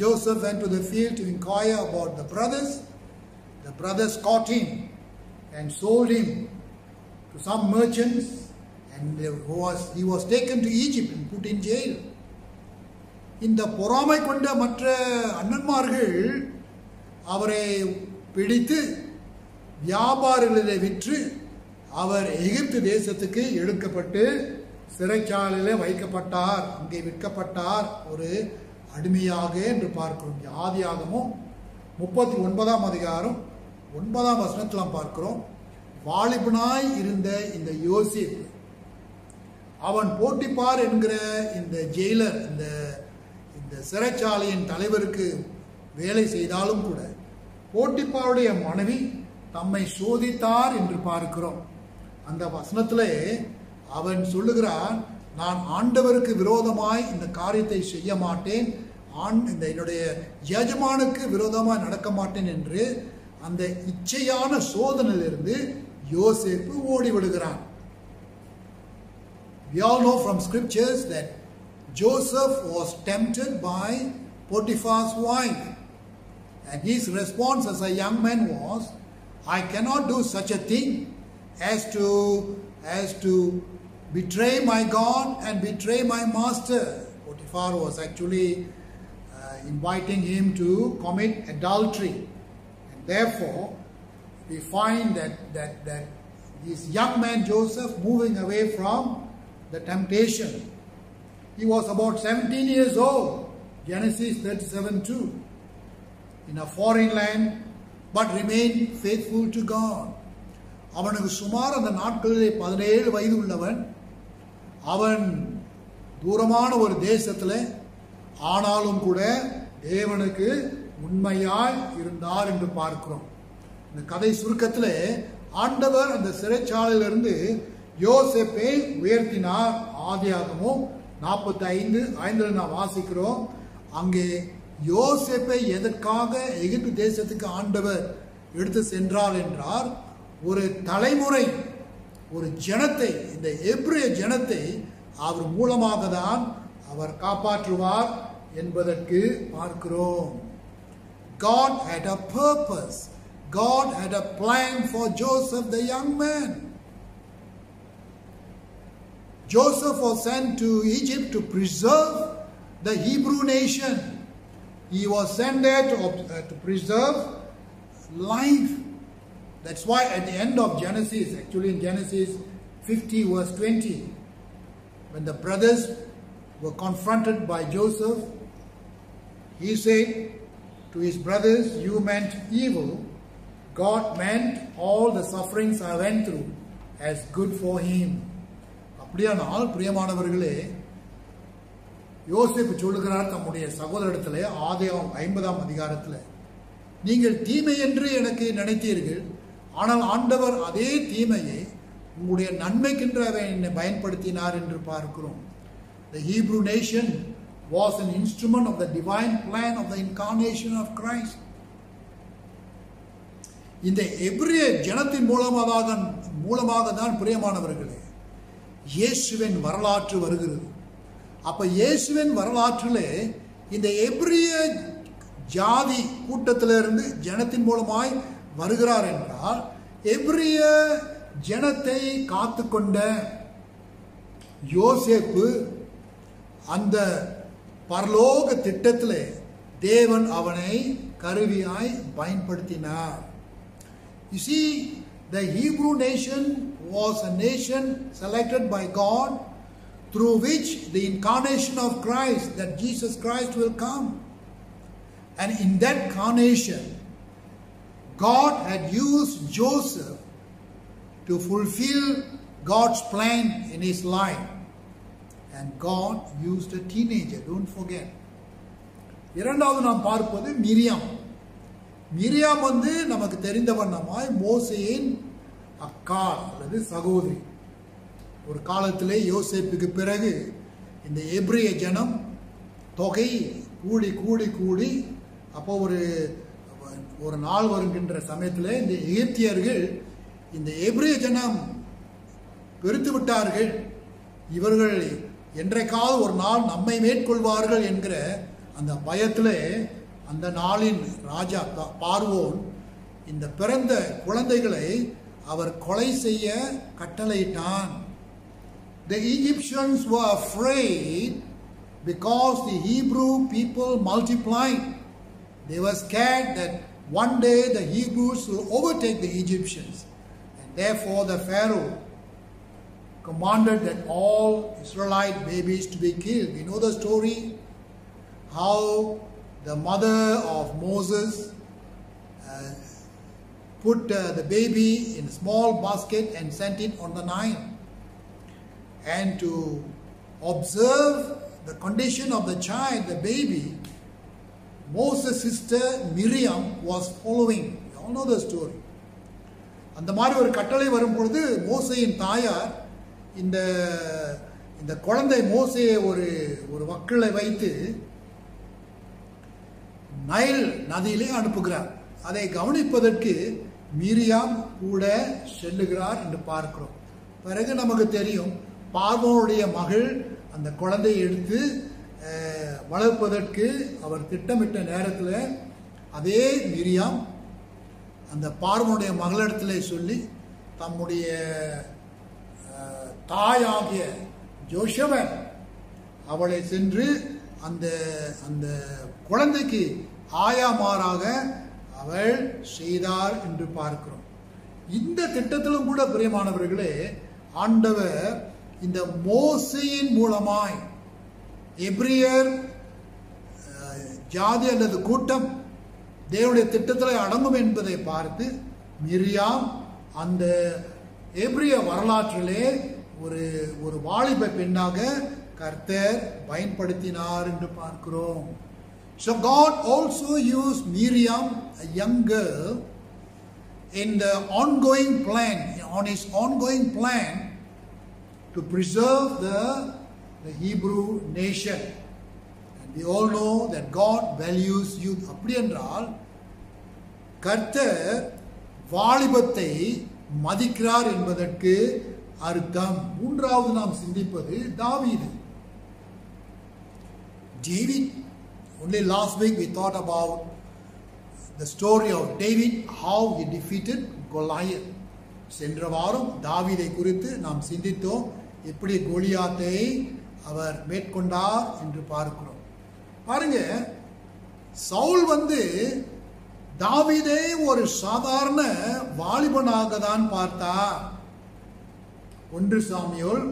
Joseph went to the field to inquire about the brothers caught him and sold him to some merchants, and he was taken to Egypt and put in jail. இந்த பொறாமை கொண்ட மற்ற அண்ணன்மார்கள் அவரை பிடித்து வியாபாரிகளை விற்று அவர் எகிப்து தேசத்துக்கு எடுக்கப்பட்டு சிறைச்சாலையில் வைக்கப்பட்டார், அங்கே விற்கப்பட்டார், ஒரு அடிமையாக என்று பார்க்கிறோம். ஆதியாகமம் 39ஆம் அதிகாரம் 9ஆம் வசனத்தில் பார்க்கிறோம். வாலிபனாய் இருந்த இந்த யோசேப்பு, அவன் போட்டிபார் என்கிற இந்த ஜெயிலர், இந்த சிறைச்சாலையின் தலைவருக்கு வேலை செய்தாலும் கூட போட்டிபாருடைய மனைவி தம்மை சோதித்தார் என்று பார்க்கிறோம். அந்த வசனத்திலே அவன் சொல்லுகிறான், நான் ஆண்டவருக்கு விரோதமாய் இந்த காரியத்தை செய்ய மாட்டேன், இந்த என்னுடைய எஜமானுக்கு விரோதமாய் நடக்க மாட்டேன் என்று அந்த இச்சையான சோதனையிலிருந்து யோசேப்பு ஓடிவிடுகிறான். We all know from scriptures that Joseph was tempted by Potiphar's wife, and his response as a young man was, I cannot do such a thing as to betray my God and betray my master. Potiphar was actually inviting him to commit adultery, and therefore we find that this young man Joseph moving away from the temptation. He was about 17 years old, Genesis 37:2, in a foreign land, but remained faithful to God. அவனுக்கு சுமார் அந்த நாட்களிலே 17 வயது உள்ளவன். அவன் தூரமான ஒரு தேசத்தில், ஆனாலும் கூட தேவனுக்கு உண்மையாய் இருந்தார் என்று பார்க்கிறோம். இந்த கதை சுருக்கத்தில் ஆண்டவர் அந்த சிறைச்சாலையிலிருந்து யோசேப்பை உயர்த்தினார். ஆதியாகமம் 45:5 நாம் வாசிக்கிறோம். அங்கே யோசேப்பை எதற்காக எகிப்து தேசத்துக்கு ஆண்டவர் எடுத்து சென்றார் என்றால், ஒரு தலைமுறை, ஒரு ஜனத்தை, இந்த எபிரேய ஜனத்தை அவர் மூலமாக தான் அவர் காப்பாற்றுவார் என்பதற்கு பார்க்கிறோம். God had a purpose. God had a plan for Joseph the young man. Joseph was sent to Egypt to preserve the Hebrew nation. He was sent there to preserve life. That's why at the end of Genesis, actually in Genesis 50 verse 20, when the brothers were confronted by Joseph, he said to his brothers, "You meant evil. God meant all the sufferings I went through as good for him." அப்படியானால் பிரியமானவர்களே, யோசேப்பு சொல்லுகிறார் தம்முடைய சகோதரத்திலே ஆதியாகமம் 50ஆம் அதிகாரத்தில், நீங்கள் தீமை என்று எனக்கு நினைத்தீர்கள், ஆனால் ஆண்டவர் அதே தீமையை உங்களுடைய நன்மைக்கென்று என்னை பயன்படுத்தினார் என்று பார்க்கிறோம். The Hebrew nation was an instrument of the divine plan of the incarnation of Christ. இந்த எபிரிய ஜனத்தின் மூலமாக தான் பிரியமானவர்களே இயேசுவின் வரலாற்று வருகிறது. அப்ப இயேசுவின் வரலாற்றிலே இந்த எபிரிய ஜாதி கூட்டத்திலிருந்து ஜனத்தின் மூலமாய் வருகிறார் என்றால், எபிரிய ஜனத்தை காத்து கொண்ட யோசேப்பு அந்த பரலோக திட்டத்திலே தேவன் அவனை கருவியாய் பயன்படுத்தினார். You see, the Hebrew nation was a nation selected by God through which the incarnation of Christ, that Jesus Christ will come. And in that incarnation, God had used Joseph to fulfill God's plan in his life. And God used a teenager, don't forget. இரண்டாவது நாம் பார்ப்பது Miriam. Miriam நமக்கு தெரிந்த வண்ணமாய் மோசேயின் அக்காள் அல்லது சகோதரி. ஒரு காலத்திலே யோசேப்புக்கு பிறகு இந்த எபிரிய ஜனம் தொகை கூடி கூடி கூடி அப்போ ஒரு நாள் வருகின்ற சமயத்தில் இந்த எகிப்தியர்கள் இந்த எபிரிய ஜனம் பெருத்து விட்டார்கள், இவர்கள் என்றைக்காவது ஒரு நாள் நம்மை மேற்கொள்வார்கள் என்கிற அந்த பயத்திலே அந்த நாளின் ராஜா பார்வோன் இந்த பிறந்த குழந்தைகளை அவர் கொலை செய்ய கட்டளையிட்டான். The Egyptians were afraid because the Hebrew people multiplied. They were scared that one day the Hebrews will overtake the Egyptians, and therefore the Pharaoh commanded that all Israelite babies to be killed. We know the story how the mother of Moses put the baby in a small basket and sent it on the Nile. And to observe the condition of the child, the baby, Moses' sister Miriam was following. You all know the story. அந்த மாதிரி ஒரு கட்டளை வரும்பொழுது மோசேயின் தாயார் இந்த குழந்தை மோசேயை ஒரு வக்கிலை வைத்து நைல் நதியிலே அனுப்புகிறார். அதை கவனிப்பதற்கு மிரியாம் கூட செல்லுகிறார் என்று பார்க்கிறோம். பிறகு நமக்கு தெரியும், பார்வோனுடைய மகள் அந்த குழந்தையை எடுத்து வளர்ப்பதற்கு அவர் திட்டமிட்ட நேரத்தில் அதே மிரியாம் அந்த பார்வோனுடைய மகளிடத்திலே சொல்லி தம்முடைய தாயாகிய ஜோஷவன் அவளை சென்று அந்த அந்த குழந்தைக்கு ஆயாமாறாக அவள் செய்தார் என்று பார்க்கிறோம். இந்த திட்டத்திலும் கூட பிரியமானவர்களே ஆண்டவர் இந்த மோசேயின் மூலமாய் எபிரியர் ஜாதி அல்லது கூட்டம் தேவனுடைய திட்டத்தில் அடங்கும் என்பதை பார்த்து மிரியாம் அந்த எபிரிய வரலாற்றிலே ஒரு வாலிப பெண்ணாக கர்த்தர் பயன்படுத்தினார் என்று பார்க்கிறோம். So God also used Miriam, a young girl, in the ongoing plan, on his ongoing plan to preserve the Hebrew nation. And we all know that God values youth. அப்படி என்றால் கர்த்தர் வாலிபத்தை மதிக்கிறார் என்பதற்கு அர்த்தம். மூன்றாவது நாம் சிந்திப்பது தாவீது. David. Only last week we thought about the story of David, how he defeated Goliath. சென்ற வாரம் தாவீதை குறித்து நாம் சிந்தித்தோம். எப்படி கோலியாத்தை அவர் மேற்கொண்டார் என்று பார்க்கிறோம். பாருங்க, சவுல் தாவீதை ஒரு சாதாரண வாலிபனாக தான் பார்த்தார். 1 சாமுவேல்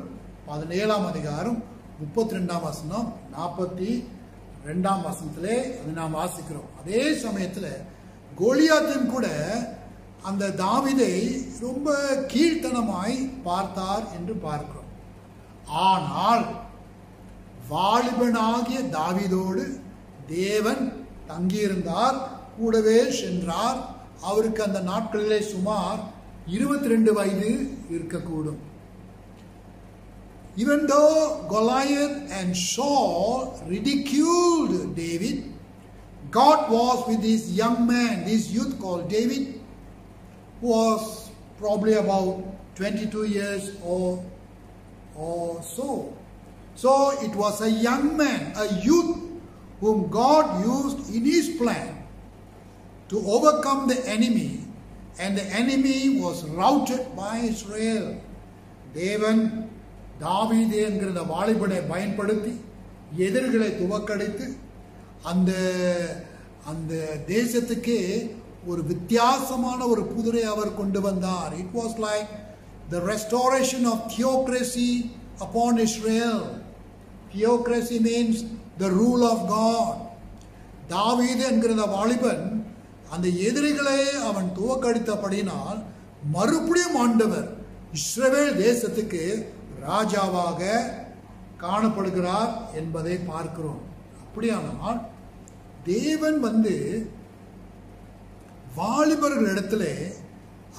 17ஆம் அதிகாரம் 32ஆம் வசனம் 42ஆம் வசனத்திலே அது நாம் வாசிக்கிறோம். அதே சமயத்தில் கோலியாத்தின் கூட அந்த தாவீதை ரொம்ப கீழ்த்தனமாய் பார்த்தார் என்று பார்க்கிறோம். ஆனால் வாலிபனாகிய தாவீதோடு தேவன் தங்கியிருந்தார், கூடவே சென்றார். அவருக்கு அந்த நாட்களிலே சுமார் 22 வயது இருக்கக்கூடும். Even though Goliath and Saul ridiculed David, God was with this young man, this youth called David, who was probably about 22 years or so. So it was a young man, a youth whom God used in his plan to overcome the enemy, and the enemy was routed by Israel. தேவன் தாவீது என்கிற வாலிபனை பயன்படுத்தி எதிரிகளை துவக்கடித்து அந்த அந்த தேசத்துக்கு ஒரு வித்தியாசமான ஒரு புதிரை அவர் கொண்டு வந்தார். It was like the restoration of theocracy upon Israel. Theocracy means the rule of God. தாவீது என்கிற வாலிபன் அந்த எதிரிகளை அவன் துவக்கடித்தபடினால் மறுபடியும் ஆண்டவர் இஸ்ரவேல் தேசத்துக்கு ராஜாவாக காணப்படுகிறார் என்பதை பார்க்கிறோம். அப்படியானால் தேவன் வாலிபர்களிடத்திலே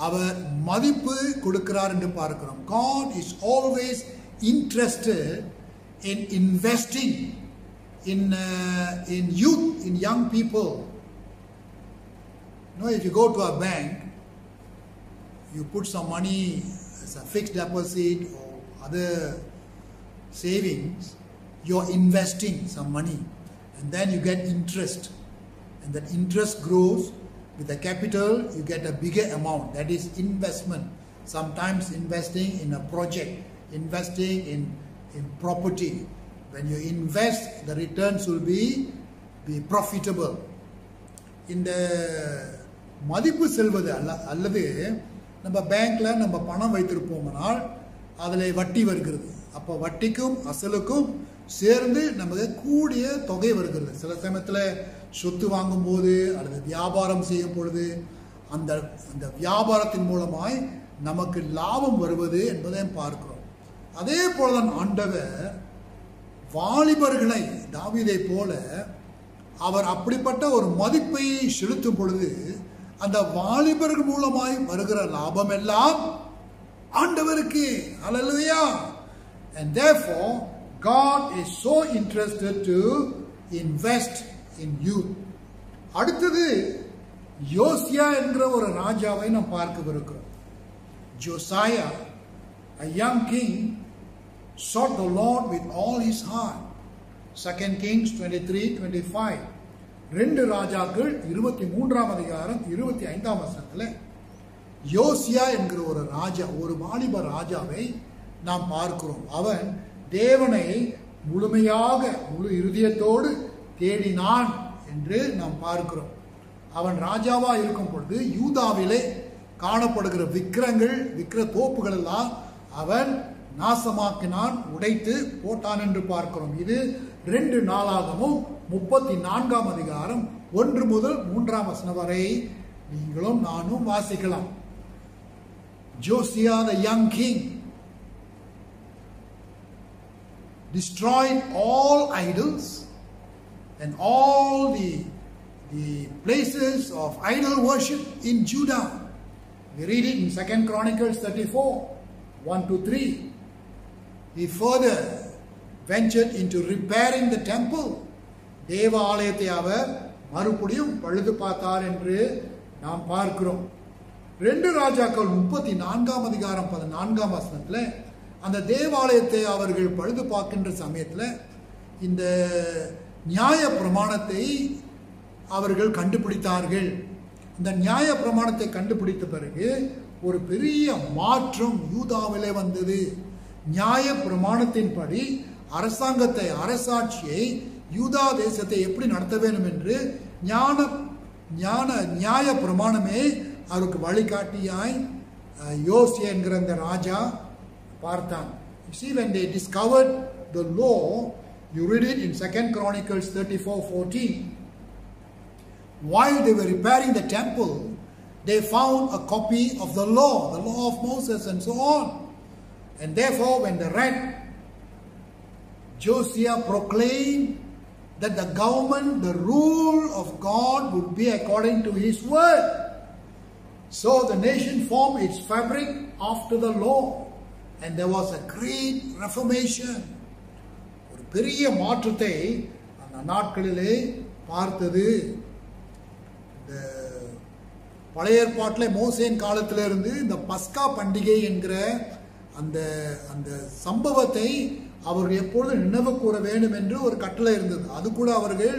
அவர் மதிப்பு கொடுக்கிறார் என்று பார்க்கிறோம். God is always interested in investing in youth, in young people. You know, if you go to a bank, you put some money as a fixed deposit or other savings, you're investing some money and then you get interest, and that interest grows. With the capital you get a bigger amount. That is investment. Sometimes investing in a project, investing in property. When you invest, the returns will be profitable. இந்த மதிப்பு செல்வது அல்லது நம்ம பேங்க்ல நம்ம பணம் வைத்திருப்போம்னால் அதில் வட்டி வருகிறது. அப்போ வட்டிக்கும் அசலுக்கும் சேர்ந்து நமக்கு கூடிய தொகை வருகிறது. சில சமயத்தில் சொத்து வாங்கும் போது அல்லது வியாபாரம் செய்யும் பொழுது அந்த அந்த வியாபாரத்தின் மூலமாய் நமக்கு லாபம் வருவது என்பதை பார்க்கிறோம். அதே போலதான் ஆண்டவர் வாலிபர்களை தாவீதை போல அவர் அப்படிப்பட்ட ஒரு மதிப்பை செலுத்தும் பொழுது அந்த வாலிபர்கள் மூலமாய் வருகிற லாபம் எல்லாம் ஆண்டவருக்கு. ஹல்லேலூயா. And therefore God is so interested to invest in youth. அடுத்தது யோசியா என்கிற ஒரு ராஜாவை நாம் பார்க்கவிருக்கிறோம். Josiah, a young king, sought the Lord with all his heart. 2 Kings 23:25. 2 ராஜாக்கள் 23ஆம் அதிகாரம் 25ஆம் வசனத்தில் யோசியா என்கிற ஒரு ராஜா, ஒரு வாலிப ராஜாவை நாம் பார்க்கிறோம். அவன் தேவனை முழுமையாக முழு இருதயத்தோடு தேடினான் என்று நாம் பார்க்கிறோம். அவன் ராஜாவா இருக்கும் பொழுது யூதாவிலே காணப்படுகிற விக்கிர தோப்புகள் எல்லாம் அவன் நாசமாக்கினான், உடைத்து போட்டான் என்று பார்க்கிறோம். இது 2 நாளாகமும் 34ஆம் அதிகாரம் 1 முதல் 3ஆம் வசனம் வரை நீங்களும் நானும் வாசிக்கலாம். Josiah, the young king, destroyed all idols and all the places of idol worship in Judah. We read it in 2 Chronicles 34:1-3. He further ventured into repairing the temple. தேவாலயத்தை அவர் மறுபடியும் பழுது பார்த்தார் என்று நாம் பார்க்கிறோம். 2 ராஜாக்கள் 34ஆம் அதிகாரம் 14ஆம் வசனத்தில் அந்த தேவாலயத்தை அவர்கள் பழுது பார்க்கின்ற சமயத்தில் இந்த நியாய பிரமாணத்தை அவர்கள் கண்டுபிடித்தார்கள். இந்த நியாய பிரமாணத்தை கண்டுபிடித்த பிறகு ஒரு பெரிய மாற்றம் யூதாவிலே வந்தது. நியாய பிரமாணத்தின்படி அரசாங்கத்தை, அரசாட்சியை, யூதா தேசத்தை எப்படி நடத்த வேண்டும் என்று நியாய பிரமாணமே அவருக்கு வழிகாட்டியாய் யோசியா என்கிற அந்த ராஜா பார்த்தான். You see, when they discovered the law, you read it in 2 Chronicles 34:14. While they were repairing the temple, they found a copy of the law of Moses and so on. And therefore, when they read, Josiah proclaimed that the government, the rule of God would be according to his word. So the nation formed its fabric after the law, and there was a great reformation. ஒரு பெரிய மாற்றத்தை அந்த நாட்களிலே பார்த்தது. இந்த பழைய ஏற்பாட்டில் மோசேயின் காலத்திலிருந்து இந்த பஸ்கா பண்டிகை என்கிற அந்த அந்த சம்பவத்தை அவர்கள் எப்பொழுது நினைவு கூற வேண்டும் என்று ஒரு கட்டளை இருந்தது. அது கூட அவர்கள்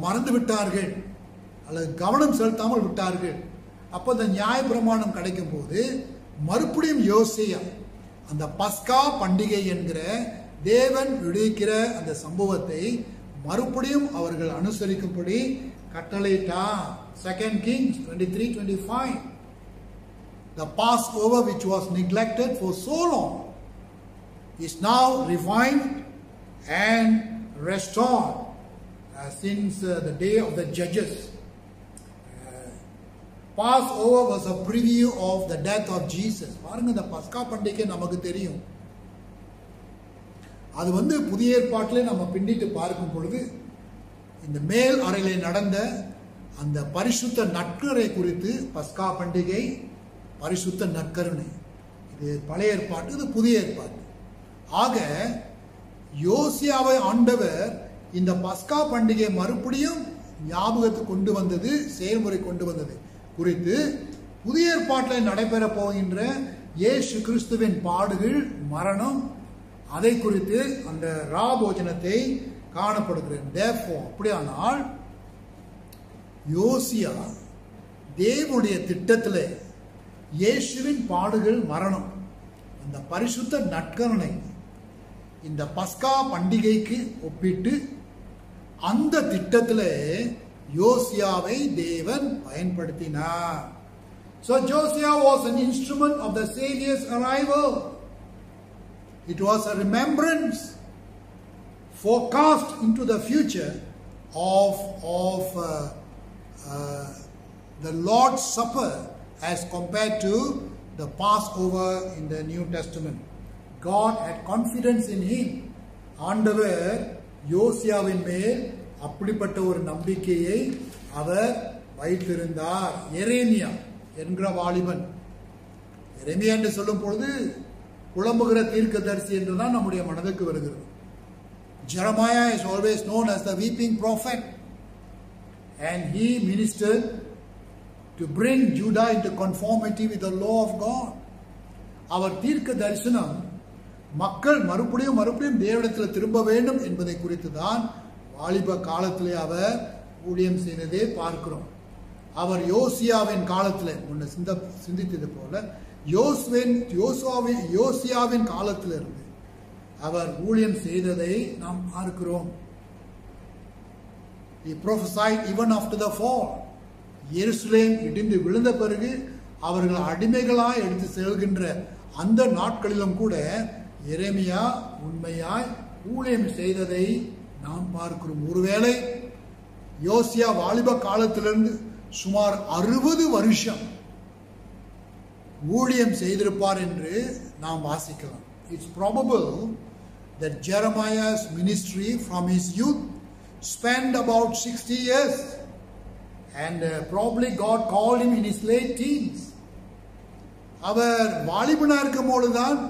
மறந்து விட்டார்கள் அல்லது கவனம் செலுத்தாமல் விட்டார்கள். அப்போ அந்த நியாய பிரமாணம் கிடைக்கும் போது மறுபடியும் யோசியா அந்த பஸ்கா பண்டிகை என்கிற தேவன் விடுவிக்கிற அந்த சம்பவத்தை மறுபடியும் அவர்கள் அனுசரிக்கும்படி கட்டளையிட்டார். 2 Kings 23:25. The Passover which was neglected for so long is now revived and restored since the day of the judges. Passover was a preview of the death of Jesus. பாருங்க, இந்த பஸ்கா பண்டிகை நமக்கு தெரியும். அது புதிய ஏற்பாட்டிலே நம்ம பின்னிட்டு பார்க்கும் பொழுது இந்த மேல் அறையிலே நடந்த அந்த பரிசுத்த நற்கருணை குறித்து பஸ்கா பண்டிகை, பரிசுத்த நற்கருணை, இது பழைய ஏற்பாட்டு, இது புதிய ஏற்பாட்டு. ஆக யோசியாவை ஆண்டவர் இந்த பஸ்கா பண்டிகை மறுபடியும் ஞாபகத்துக்கு கொண்டு வந்தது, செயல்முறை கொண்டு வந்தது குறித்து புதிய ஏற்பாட்டில் நடைபெற போகின்ற இயேசு கிறிஸ்துவின் பாடுகள், மரணம், அதை குறித்து அந்த ராபோஜனத்தை காணப்படுகிறேன். Therefore, அப்படியானால் யோசியா தேவனுடைய திட்டத்தில் இயேசுவின் பாடுகள், மரணம், இந்த பரிசுத்த நற்கருணை இந்த பஸ்கா பண்டிகைக்கு ஒப்பிட்டு அந்த திட்டத்தில் யோசியாவை தேவன் பயன்படுத்தினார். So Josiah was an instrument of the Savior's arrival. It was a remembrance, forecast into the future of the Lord's Supper as compared to the Passover in the New Testament. God had confidence in him. ஆண்டவர் யோசியாவின் மேல் அப்படிப்பட்ட ஒரு நம்பிக்கையை அவர் வைத்திருந்தார். எரேமியா என்கிற வாலிபன், எரேமியா என்று சொல்லும் பொழுது புலம்புகிற தீர்க்கதரிசி என்றுதான் நம்முடைய மனதுக்கு வருகிறது. Jeremiah is always known as the weeping prophet, and he ministered to bring Judah into conformity with the law of God. அவர் தீர்க்க தரிசனம் மக்கள் மறுபடியும் தேவனிடத்தில் திரும்ப வேண்டும் என்பதை குறித்து தான் வாலிப காலத்திலே அவர் ஊழியம் செய்ததை பார்க்கிறோம். அவர் யோசியாவின் காலத்தில் முன்ன சிந்தித்தது போல யோசியாவின் காலத்திலிருந்து அவர் ஊழியம் செய்ததை நாம் பார்க்கிறோம். He prophesied even after the fall. எருசலேம் இடிந்து விழுந்த பிறகு அவர்கள் அடிமைகளாய் எடுத்து செல்கின்ற அந்த நாட்களிலும் கூட எரேமியா உண்மையாய் ஊழியம் செய்ததை நாம் பார்க்கிறோம். ஒருவேளை யோசியா வாலிப காலத்திலிருந்து சுமார் 60 வருஷம் ஊழியம் செய்திருப்பார் என்று நாம் வாசிக்கலாம். It's probable that Jeremiah's ministry from his youth spanned about 60 years, and probably God called him in his late teens. அவர் வாலிபனா இருக்கும் பொழுதுதான்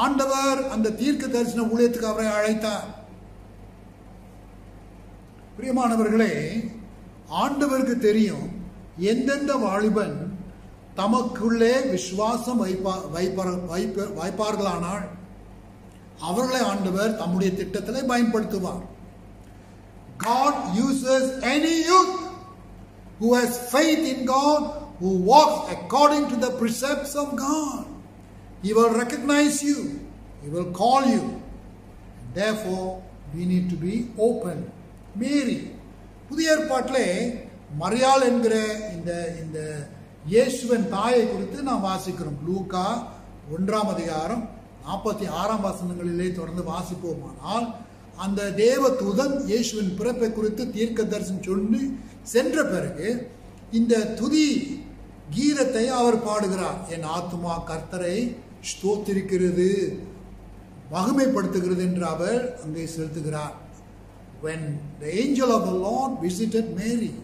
ஆண்டவர் அந்த தீர்க்க தரிசன ஊழியத்துக்கு அவரை அழைத்தார். பிரியமானவர்களே, ஆண்டவருக்கு தெரியும் எந்தெந்த வாலிபன் தமக்குள்ளே விசுவாசம் வைப்பார்களானால் அவர்களை ஆண்டவர் தம்முடைய திட்டத்திலே பயன்படுத்துவார். God uses any youth who has faith in God, who walks according to the precepts of God. He will recognize you He will call you. And therefore, we need to be open. Mary. புதிய ஏற்பாட்டிலே மரியாள் என்கிற இந்த இயேசுவின் தாயை குறித்து நாம் வாசிக்கிறோம். லூக்கா 1ஆம் அதிகாரம் 46ஆம் வசனங்களிலே தொடர்ந்து வாசிப்போமானால், அந்த தேவ தூதன் இயேசுவின் பிறப்பை குறித்து தீர்க்கதரிசனம் சொல்லி சென்ற பிறகு இந்த துதி கீதத்தை அவர் பாடுகிறார். என் ஆத்துமா கர்த்தரை ஸ்தோத்திரிக்கிறது, மகிமைப்படுத்துகிறது என்று அவர் அங்கே செலுத்துகிறார். When the angel of the Lord visited Mary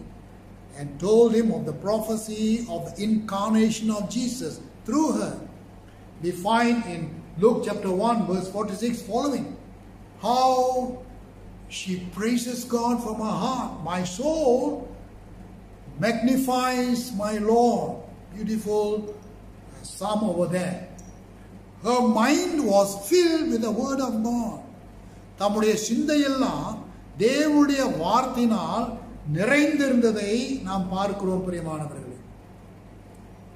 and told him of the prophecy of the incarnation of Jesus through her, we find in Luke chapter 1 verse 46 following how she praises God from her heart. My soul magnifies my Lord. Beautiful psalm over there. Her mind was filled with the word of God. தம்முடைய சிந்தையெல்லாம் தேவனுடைய வார்த்தையினால் நிறைந்திருந்ததை நாம் பார்க்கிறோம். பிரியமானவர்களே,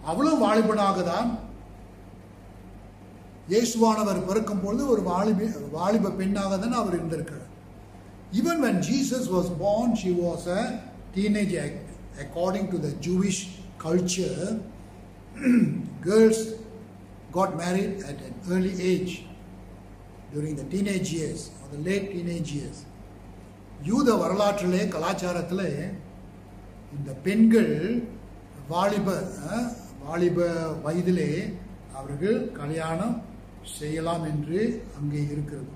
அவ்வளவு வாலிபனாக தான் இயேசுவானவர் பிறக்கும் பொழுது ஒரு வாலிப பெண்ணாக தான் அவர் இருந்திருக்கிறார். Even when Jesus was born, she was a teenager. According to the Jewish culture, girls got married at an early age during the teenage years or the late teenage years. யூத வரலாற்றிலே கலாச்சாரத்திலே இந்த பெண்கள் வாலிப வயதிலே அவர்கள் கல்யாணம் செய்யலாம் என்று அங்கே இருக்கிறது.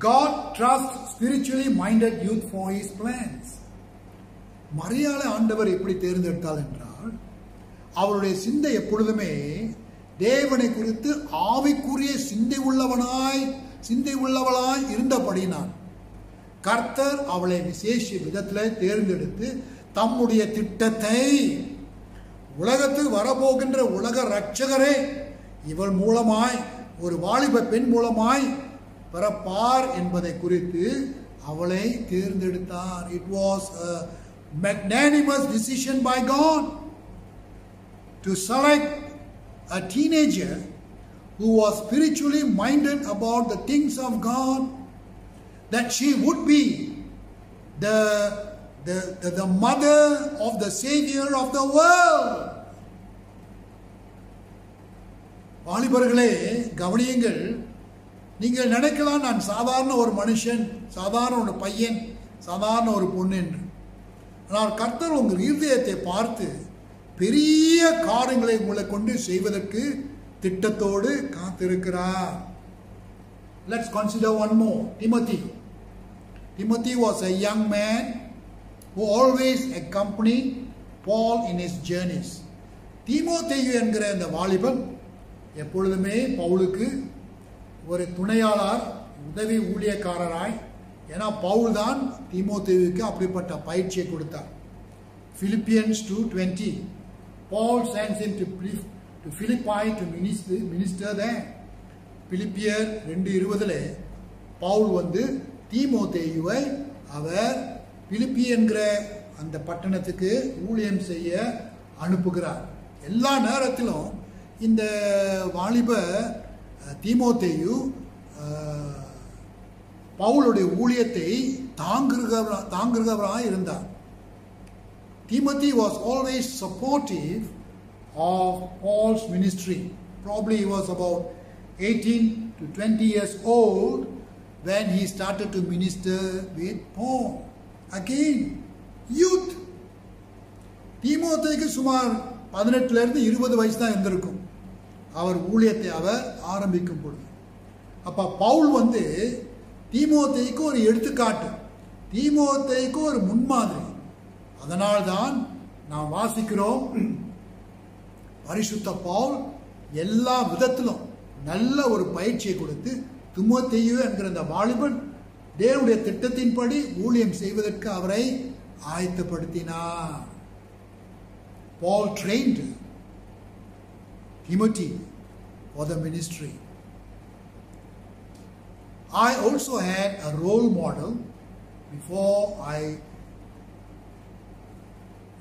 God trusts spiritually minded youth for his plans. மரியாளை ஆண்டவர் எப்படி தேர்ந்தெடுத்தார் என்றால், அவருடைய சிந்தை எப்பொழுதுமே தேவனை குறித்து ஆவிக்குரிய சிந்தை உள்ளவளாய் இருந்தபடினான் கர்த்தர் அவளை விசேஷ விதத்தில் தேர்ந்தெடுத்து தம்முடைய திட்டத்தை உலகத்துக்கு வரப்போகின்ற உலக ரட்சகரே இவள் மூலமாய் ஒரு வாலிப பெண் மூலமாய் பிறப்பார் என்பதை குறித்து அவளை தேர்ந்தெடுத்தார். It was a magnanimous decision by God to select a teenager who was spiritually minded about the things of God, that she would be the mother of the Savior of the world. வாலிபர்களே கவனியுங்கள். நீங்கள் நினைக்கலாம், நான் சாதாரண ஒரு மனுஷன், சாதாரண ஒரு பையன், சாதாரண ஒரு பொண்ணு என்று. ஆனால் கர்த்தர் உங்கள் இருதயத்தை பார்த்து பெரிய காரியங்களை உங்களை கொண்டு செய்வதற்கு திட்டத்தோடு காத்திருக்கிறார். Let's consider one more. Timothy was a young man who always accompanied Paul in his journeys. தீமோத்தேயு என்கிற இந்த வாலிபன் எப்பொழுதுமே பவுலுக்கு ஒரு துணையாளர், உதவி ஊழியக்காரராய், ஏன்னா பவுல் தான் தீமோத்தேயுவுக்கு அப்படிப்பட்ட பயிற்சியை கொடுத்தார். Philippians 2:20, Paul sends him to Philippi to minister there. பிலிப்பியர் 2:20 பவுல் தீமோத்தேயுவை அவர் பிலிப்பி என்கிற அந்த பட்டணத்துக்கு ஊழியம் செய்ய அனுப்புகிறார். எல்லா நேரத்திலும் இந்த வாலிப தீமோத்தேயு பவுலுடைய ஊழியத்தை தாங்குகிறவராக இருந்தார். Timothy was always supportive of Paul's ministry. Probably he was about 18 to 20 years old when he started to minister with Paul. Again, youth. தீமோத்தேயுக்கு சுமார் 18 20 வயசு தான் இருந்திருக்கும் அவர் ஊழியத்தை அவர் ஆரம்பிக்கும் பொழுது. அப்ப பவுல் தீமோத்தேயுக்கு ஒரு எடுத்துக்காட்டு, தீமோத்தேயுக்கு ஒரு முன்மாதிரி. அதனால்தான் நாம் வாசிக்கிறோம், பரிசுத்த பவுல் எல்லா விதத்திலும் நல்ல ஒரு பயிற்சியை கொடுத்து தீமோத்தேயு என்கிற அந்த வாலிபன் தேவனுடைய திட்டத்தின்படி ஊழியம் செய்வதற்கு அவரை ஆயத்தப்படுத்தினார். Paul trained Timothy for the ministry. I also had a role model before I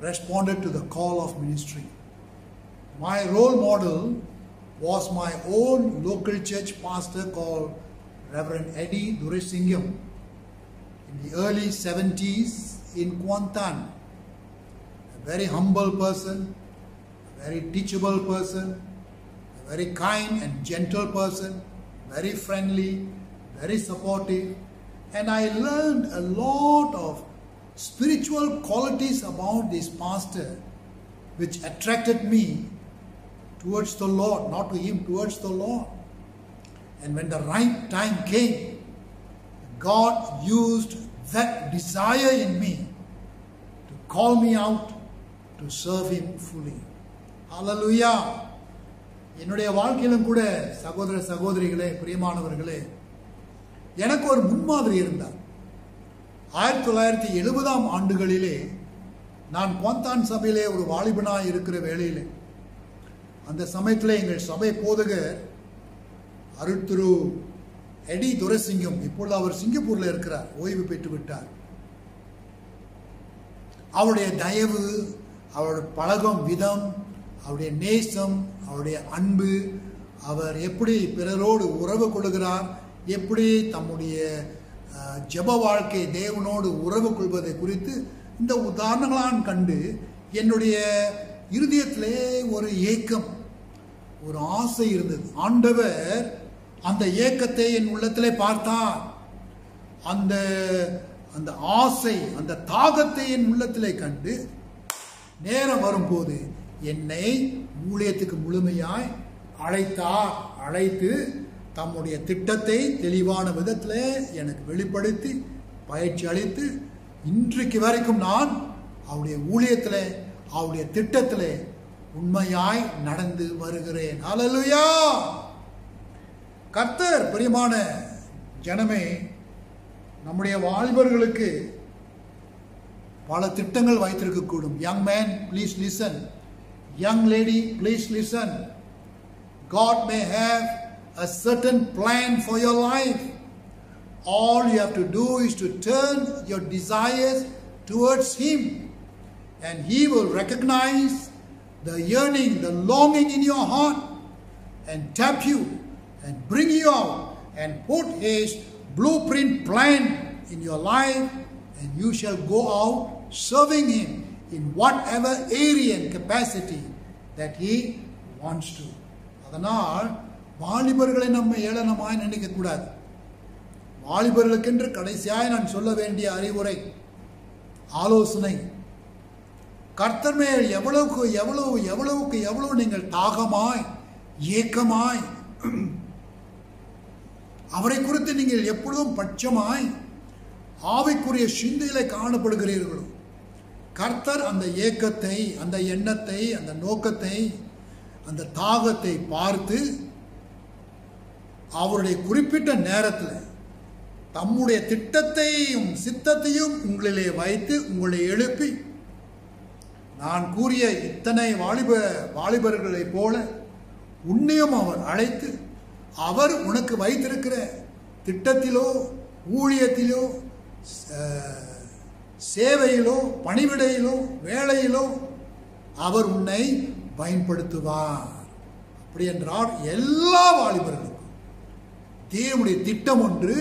responded to the call of ministry. My role model was my own local church pastor called Reverend Eddie Durisingam in the early 70s in Kuantan. A very humble person, a very teachable person, a very kind and gentle person, very friendly, very supportive. And I learned a lot of spiritual qualities about this pastor which attracted me towards the Lord, not to him, towards the Lord. And when the right time came, God used that desire in me to call me out to serve him fully. Hallelujah. என்னுடைய வாழ்க்கையிலும் கூட சகோதர சகோதரிகளே, பிரியமானவர்களே, எனக்கு ஒரு முன்மாதிரி இருந்தார். 1970 ஆண்டுகளிலே நான் குவாந்தான் சபையிலே ஒரு வாலிபனாய் இருக்கிற வேளையிலே, அந்த சமயத்தில் எங்கள் சபை போதகர் அருள் திரு எடி துரைசிங்கம், இப்பொழுது அவர் சிங்கப்பூரில் இருக்கிறார், ஓய்வு பெற்று விட்டார். அவருடைய தயவு, அவருடைய பழகும் விதம், அவருடைய நேசம், அவருடைய அன்பு, அவர் எப்படி பிறரோடு உறவு கொள்கிறார், எப்படி தம்முடைய ஜெப வாழ்க்கை தேவனோடு உறவு கொள்வதை குறித்து இந்த உதாரணங்களான் கண்டு என்னுடைய இருதயத்திலே ஒரு ஏக்கம், ஒரு ஆசை இருந்தது. ஆண்டவர் அந்த ஏக்கத்தை என் உள்ளத்திலே பார்த்தார். அந்த அந்த ஆசை, அந்த தாகத்தை என் உள்ளத்திலே கண்டு நேரம் வரும்போது என்னை ஊழியத்துக்கு முழுமையாய் அழைத்தார். அழைத்து தம்முடைய திட்டத்தை தெளிவான விதத்தில் எனக்கு வெளிப்படுத்தி பயிற்சி அளித்து இன்றைக்கு வரைக்கும் நான் அவருடைய ஊழியத்தில், அவருடைய திட்டத்தில் உண்மையாய் நடந்து வருகிறேன். ஹல்லேலூயா. கர்த்தர் பிரியமான ஜனமே, நம்முடைய வாலிபர்களுக்கு பல திட்டங்கள் வைத்திருக்க கூடும். Young man please listen, young lady please listen. God may have a certain plan for your life. All you have to do is to turn your desires towards him, and he will recognize the yearning, the longing in your heart, and tap you and bring you out and put his blueprint plan in your life, and you shall go out serving him in whatever area and capacity that he wants to. அதனால் வாலிபர்களை நம்ம ஏளனமாய் நினைக்க கூடாது. வாலிபர்களுக்கென்று கடைசியாய் நான் சொல்ல வேண்டிய அறிவுரை, ஆலோசனை, கர்த்தர் மேல் எவ்வளவுக்கு எவ்வளவு நீங்கள் தாகமாய் ஏக்கமாய் அவரை குறித்து நீங்கள் எப்பொழுதும் பட்சமாய் ஆவிக்குரிய சிந்தையிலே காணப்படுகிறீர்களோ, கர்த்தர் அந்த ஏக்கத்தை, அந்த எண்ணத்தை, அந்த நோக்கத்தை, அந்த தாகத்தை பார்த்து அவருடைய குறிப்பிட்ட நேரத்தில் தம்முடைய திட்டத்தையும் சித்தத்தையும் உங்களிலே வைத்து உங்களை எழுப்பி, நான் கூறிய இத்தனை வாலிபர்களைப் போல உன்னையும் அவர் அழைத்து, அவர் உனக்கு வைத்திருக்கிற திட்டத்திலோ ஊழியத்திலோ சேவையிலோ பணிவிடையிலோ வேலையிலோ அவர் உன்னை பயன்படுத்துவார். அப்படி என்றால் எல்லா வாலிபர்களுக்கும் தேவனுடைய திட்டம் ஒன்று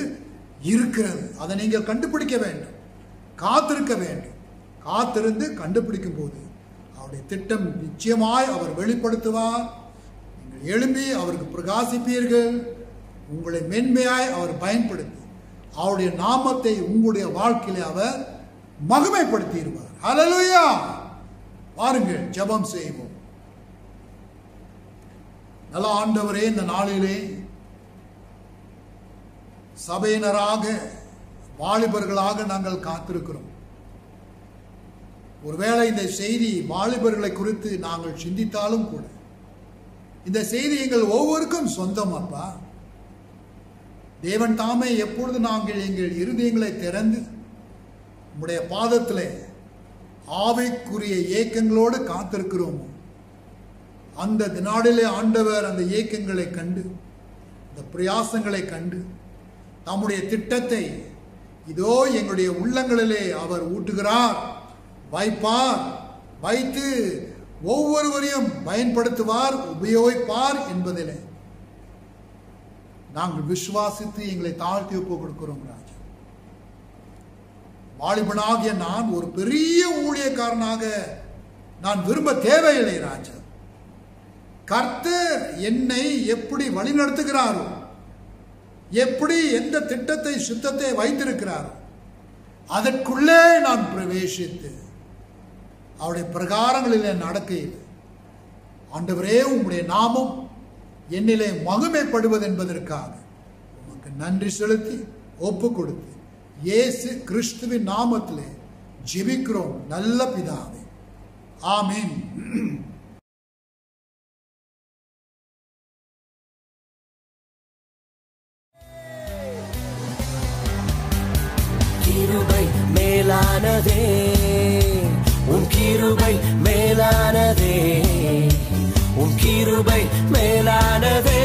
இருக்கிறது. அதை நீங்கள் கண்டுபிடிக்க வேண்டும், காத்திருக்க வேண்டும். காத்திருந்து கண்டுபிடிக்கும் போது அவருடைய திட்டம் நிச்சயமாய் அவர் வெளிப்படுத்துவார். நீங்கள் எழும்பி அவருக்கு பிரகாசிப்பீர்கள். உங்களை மென்மையாய் அவர் பயன்படுத்தி அவருடைய நாமத்தை உங்களுடைய வாழ்க்கையிலே அவர் மகிமைப்படுத்திடுவார். ஹல்லேலூயா. பாருங்கள், ஜெபம் செய்வோம். நல்ல ஆண்டவரே, இந்த நாளிலே சபையினராக வாலிபர்களாக நாங்கள் காத்திருக்கிறோம். ஒருவேளை இந்த செய்தி வாலிபர்களை குறித்து நாங்கள் சிந்தித்தாலும் கூட இந்த செய்தி எங்கள் ஒவ்வொருக்கும் சொந்தம். அப்பா, தேவன் தாமே எப்பொழுது நாங்கள் எங்கள் இருதயங்களை திறந்து உம்முடைய பாதத்தில் ஆவிக்குரிய ஏக்கங்களோடு காத்திருக்கிறோமோ, அந்த நாளிலே ஆண்டவர் அந்த ஏக்கங்களை கண்டு, இந்த பிரயாசங்களை கண்டு, தம்முடைய திட்டத்தை இதோ எங்களுடைய உள்ளங்களிலே அவர் ஊட்டுகிறார், வைப்பார். வைத்து ஒவ்வொருவரையும் பயன்படுத்துவார், உபயோகிப்பார் என்பதிலே நாங்கள் விசுவாசித்து எங்களை தாழ்த்தி ஒப்பு கொடுக்கிறோம் ராஜா. வாலிபனாகிய நான் ஒரு பெரிய ஊழியக்காரனாக நான் விரும்ப தேவையில்லை ராஜா. கர்த்தர் என்னை எப்படி வழிநடத்துகிறாரோ, எப்படி எந்த திட்டத்தை சுத்தத்தை வைத்திருக்கிறாரோ அதற்குள்ளே நான் பிரவேசித்து அவருடைய பிரகாரங்களிலே நடக்கையில் ஆண்டவரே உம்முடைய நாமம் என்னிலே மகிமைப்படுவது என்பதற்காக உமக்கு நன்றி செலுத்தி ஒப்பு கொடுத்து இயேசு கிறிஸ்துவின் நாமத்திலே ஜெபிக்கிறோம் நல்ல பிதாவே, ஆமென். கிருபை மேலானதே, உன் கிருபை மேலானதே, உன் கிருபை மேலானதே,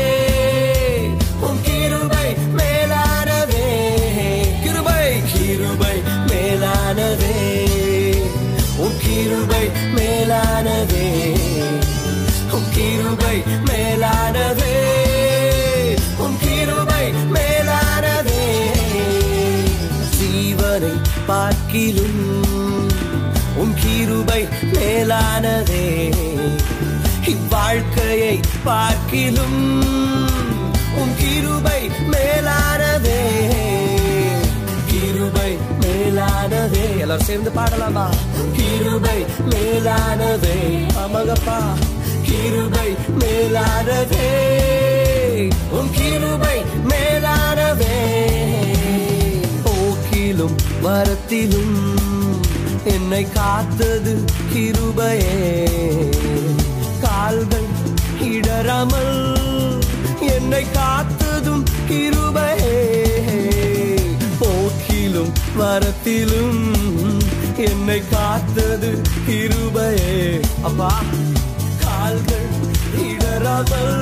உன் கிருபை மேலானதே, கிருபை கிருபை மேலானதே, உன் கிருபை மேலானதே, உன் கிருபை மேலானதே, உன் கிருபை மேலானதே. ஜீவனை பார்க்கிலும் உன் கிருபை மேலானதே, இவ்வாழ்க்கையை பார்க்கிலும் உன் கிருபை மேலானதே, கிருபை மேலானதே. எல்லாரும் சேர்ந்து பாடலாமா? கிருபை மேலானதே, ஆமாங்கப்பா, கிருபை மேலானதே, உன் கிருபை மேலானதே. போக்கிலும் வரத்திலும் என்னை காத்தது கிருபையே, கால்கள் இடராமல் என்னை காத்ததும் கிருபையே. போக்கிலும் வரத்திலும் என்னை காத்தது கிருபையே, அப்பா கால்கள் இடராமல்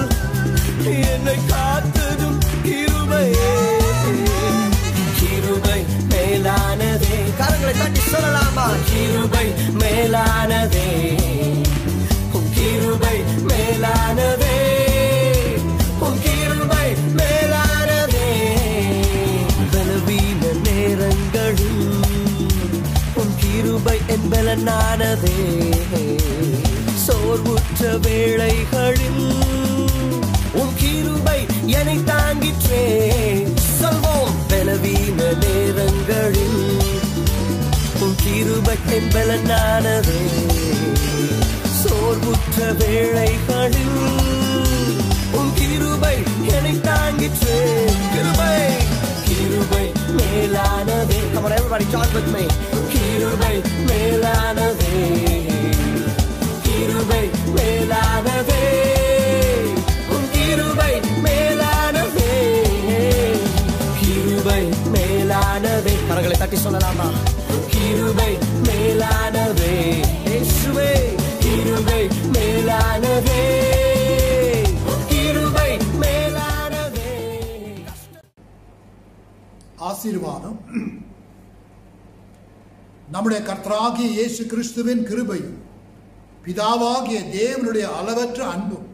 என்னை காத்ததும் கிருபையே. கிருபை மேலானதே, கரங்களை தட்டி சொல்லலாமா? கிருபை மேலானதே, உன் கிருபை மேலானதே, உன் கிருபை மேலானதே. பலவீன நேரங்களில் உன் கிருபை என் பலனானதே, சோர்வுற்ற வேளைகளில் உன் கிருபை என்னை தாங்கிற்றே. சொல்வோம், பலவீன நேரங்களில் உன் கிருபை என் பலனானதே, சோர்வுற்ற வேளைகளில் உன் கிருபை என்னை தாங்கிற்றே. கிருபை கிருபை மேலானதே. Come on everybody, join with me. கிருபை மேலானதே, கிருபை மேலானதே, உன் கிருபை மேலானதே, கிருபை மேலானதே. கரங்களை தட்டி சொல்லலாமா? கிருபை மேலானதே, இயேசுவே கிருபை மேலானதே, கிருபை மேலானதே. ஆசீர்வாதம் நம்முடைய கர்த்தராகிய இயேசு கிறிஸ்துவின் கிருபையும் பிதாவாகிய தேவனுடைய அளவற்ற அன்பும்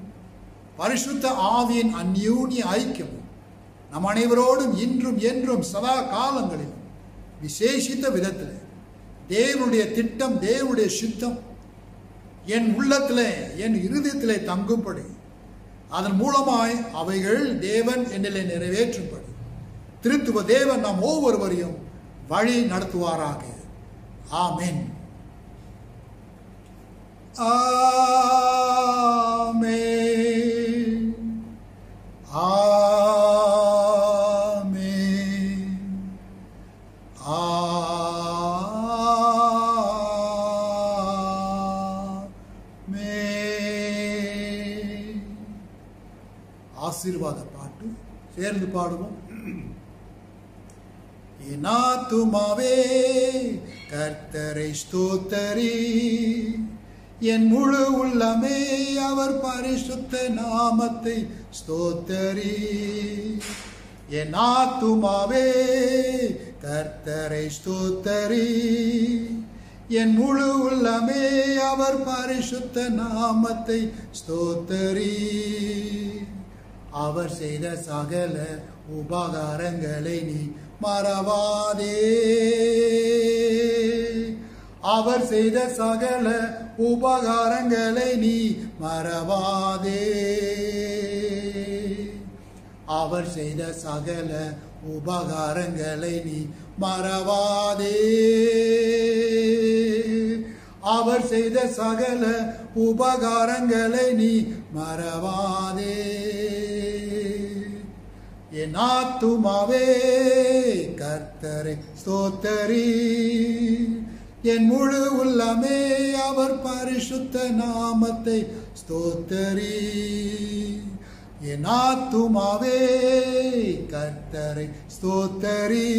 பரிசுத்த ஆவியின் அந்யோன்ய ஐக்கியமும் நம் அனைவரோடும் இன்றும் என்றும் சதா காலங்களிலும் விசேஷித்த விதத்தில் தேவனுடைய திட்டம், தேவனுடைய சித்தம் என் உள்ளத்திலே, என் இருதயத்திலே தங்கும்படி, அதன் மூலமாய் அவைகள் தேவன் என்னிலே நிறைவேற்றும்படி திருத்துவ தேவன் நாம் ஒவ்வொருவரையும் வழி நடத்துவாராக. ஆமென். ஆமென். ஆமென். ஆமென். ஆசீர்வாத பாட்டு சேர்ந்து பாடுவோம். என் ஆத்துமாவே கர்த்தரை ஸ்தோத்தரி, என் முழு உள்ளமே அவர் பரிசுத்த நாமத்தை ஸ்தோத்தரி. என் ஆத்துமாவே கர்த்தரை ஸ்தோத்தரி, என் முழு உள்ளமே அவர் பரிசுத்த நாமத்தை ஸ்தோத்தரி. அவர் செய்த சகல உபகாரங்களை நீ மறவாதே. அவர் செய்த சகல உபகாரங்களை நீ மறவாதே. அவர் செய்த சகல உபகாரங்களை நீ மறவாதே. அவர் செய்த சகல உபகாரங்களை நீ மறவாதே. என் ஆத்துமாவே கர்த்தரை ஸ்தோத்தரி. என் முழு உள்ளமே அவர் பரிசுத்த நாமத்தை ஸ்தோத்தரி. என் ஆத்துமாவே கர்த்தரை ஸ்தோத்தரி.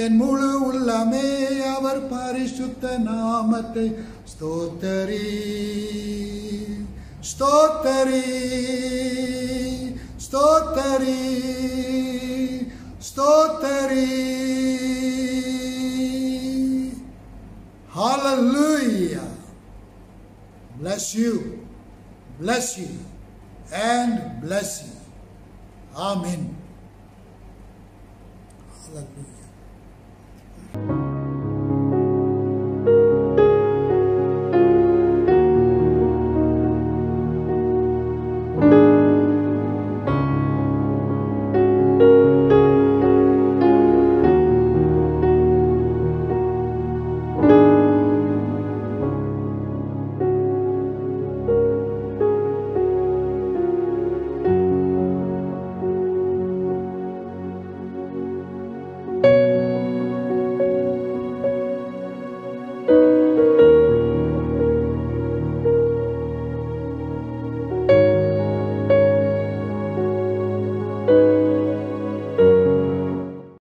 என் முழு உள்ளமே அவர் பரிசுத்த நாமத்தை ஸ்தோத்தரி. ஸ்தோத்தரி ஸ்தோத்தரி ஸ்தோத்தரி. Hallelujah. Bless you, and bless you. Amen. Hallelujah.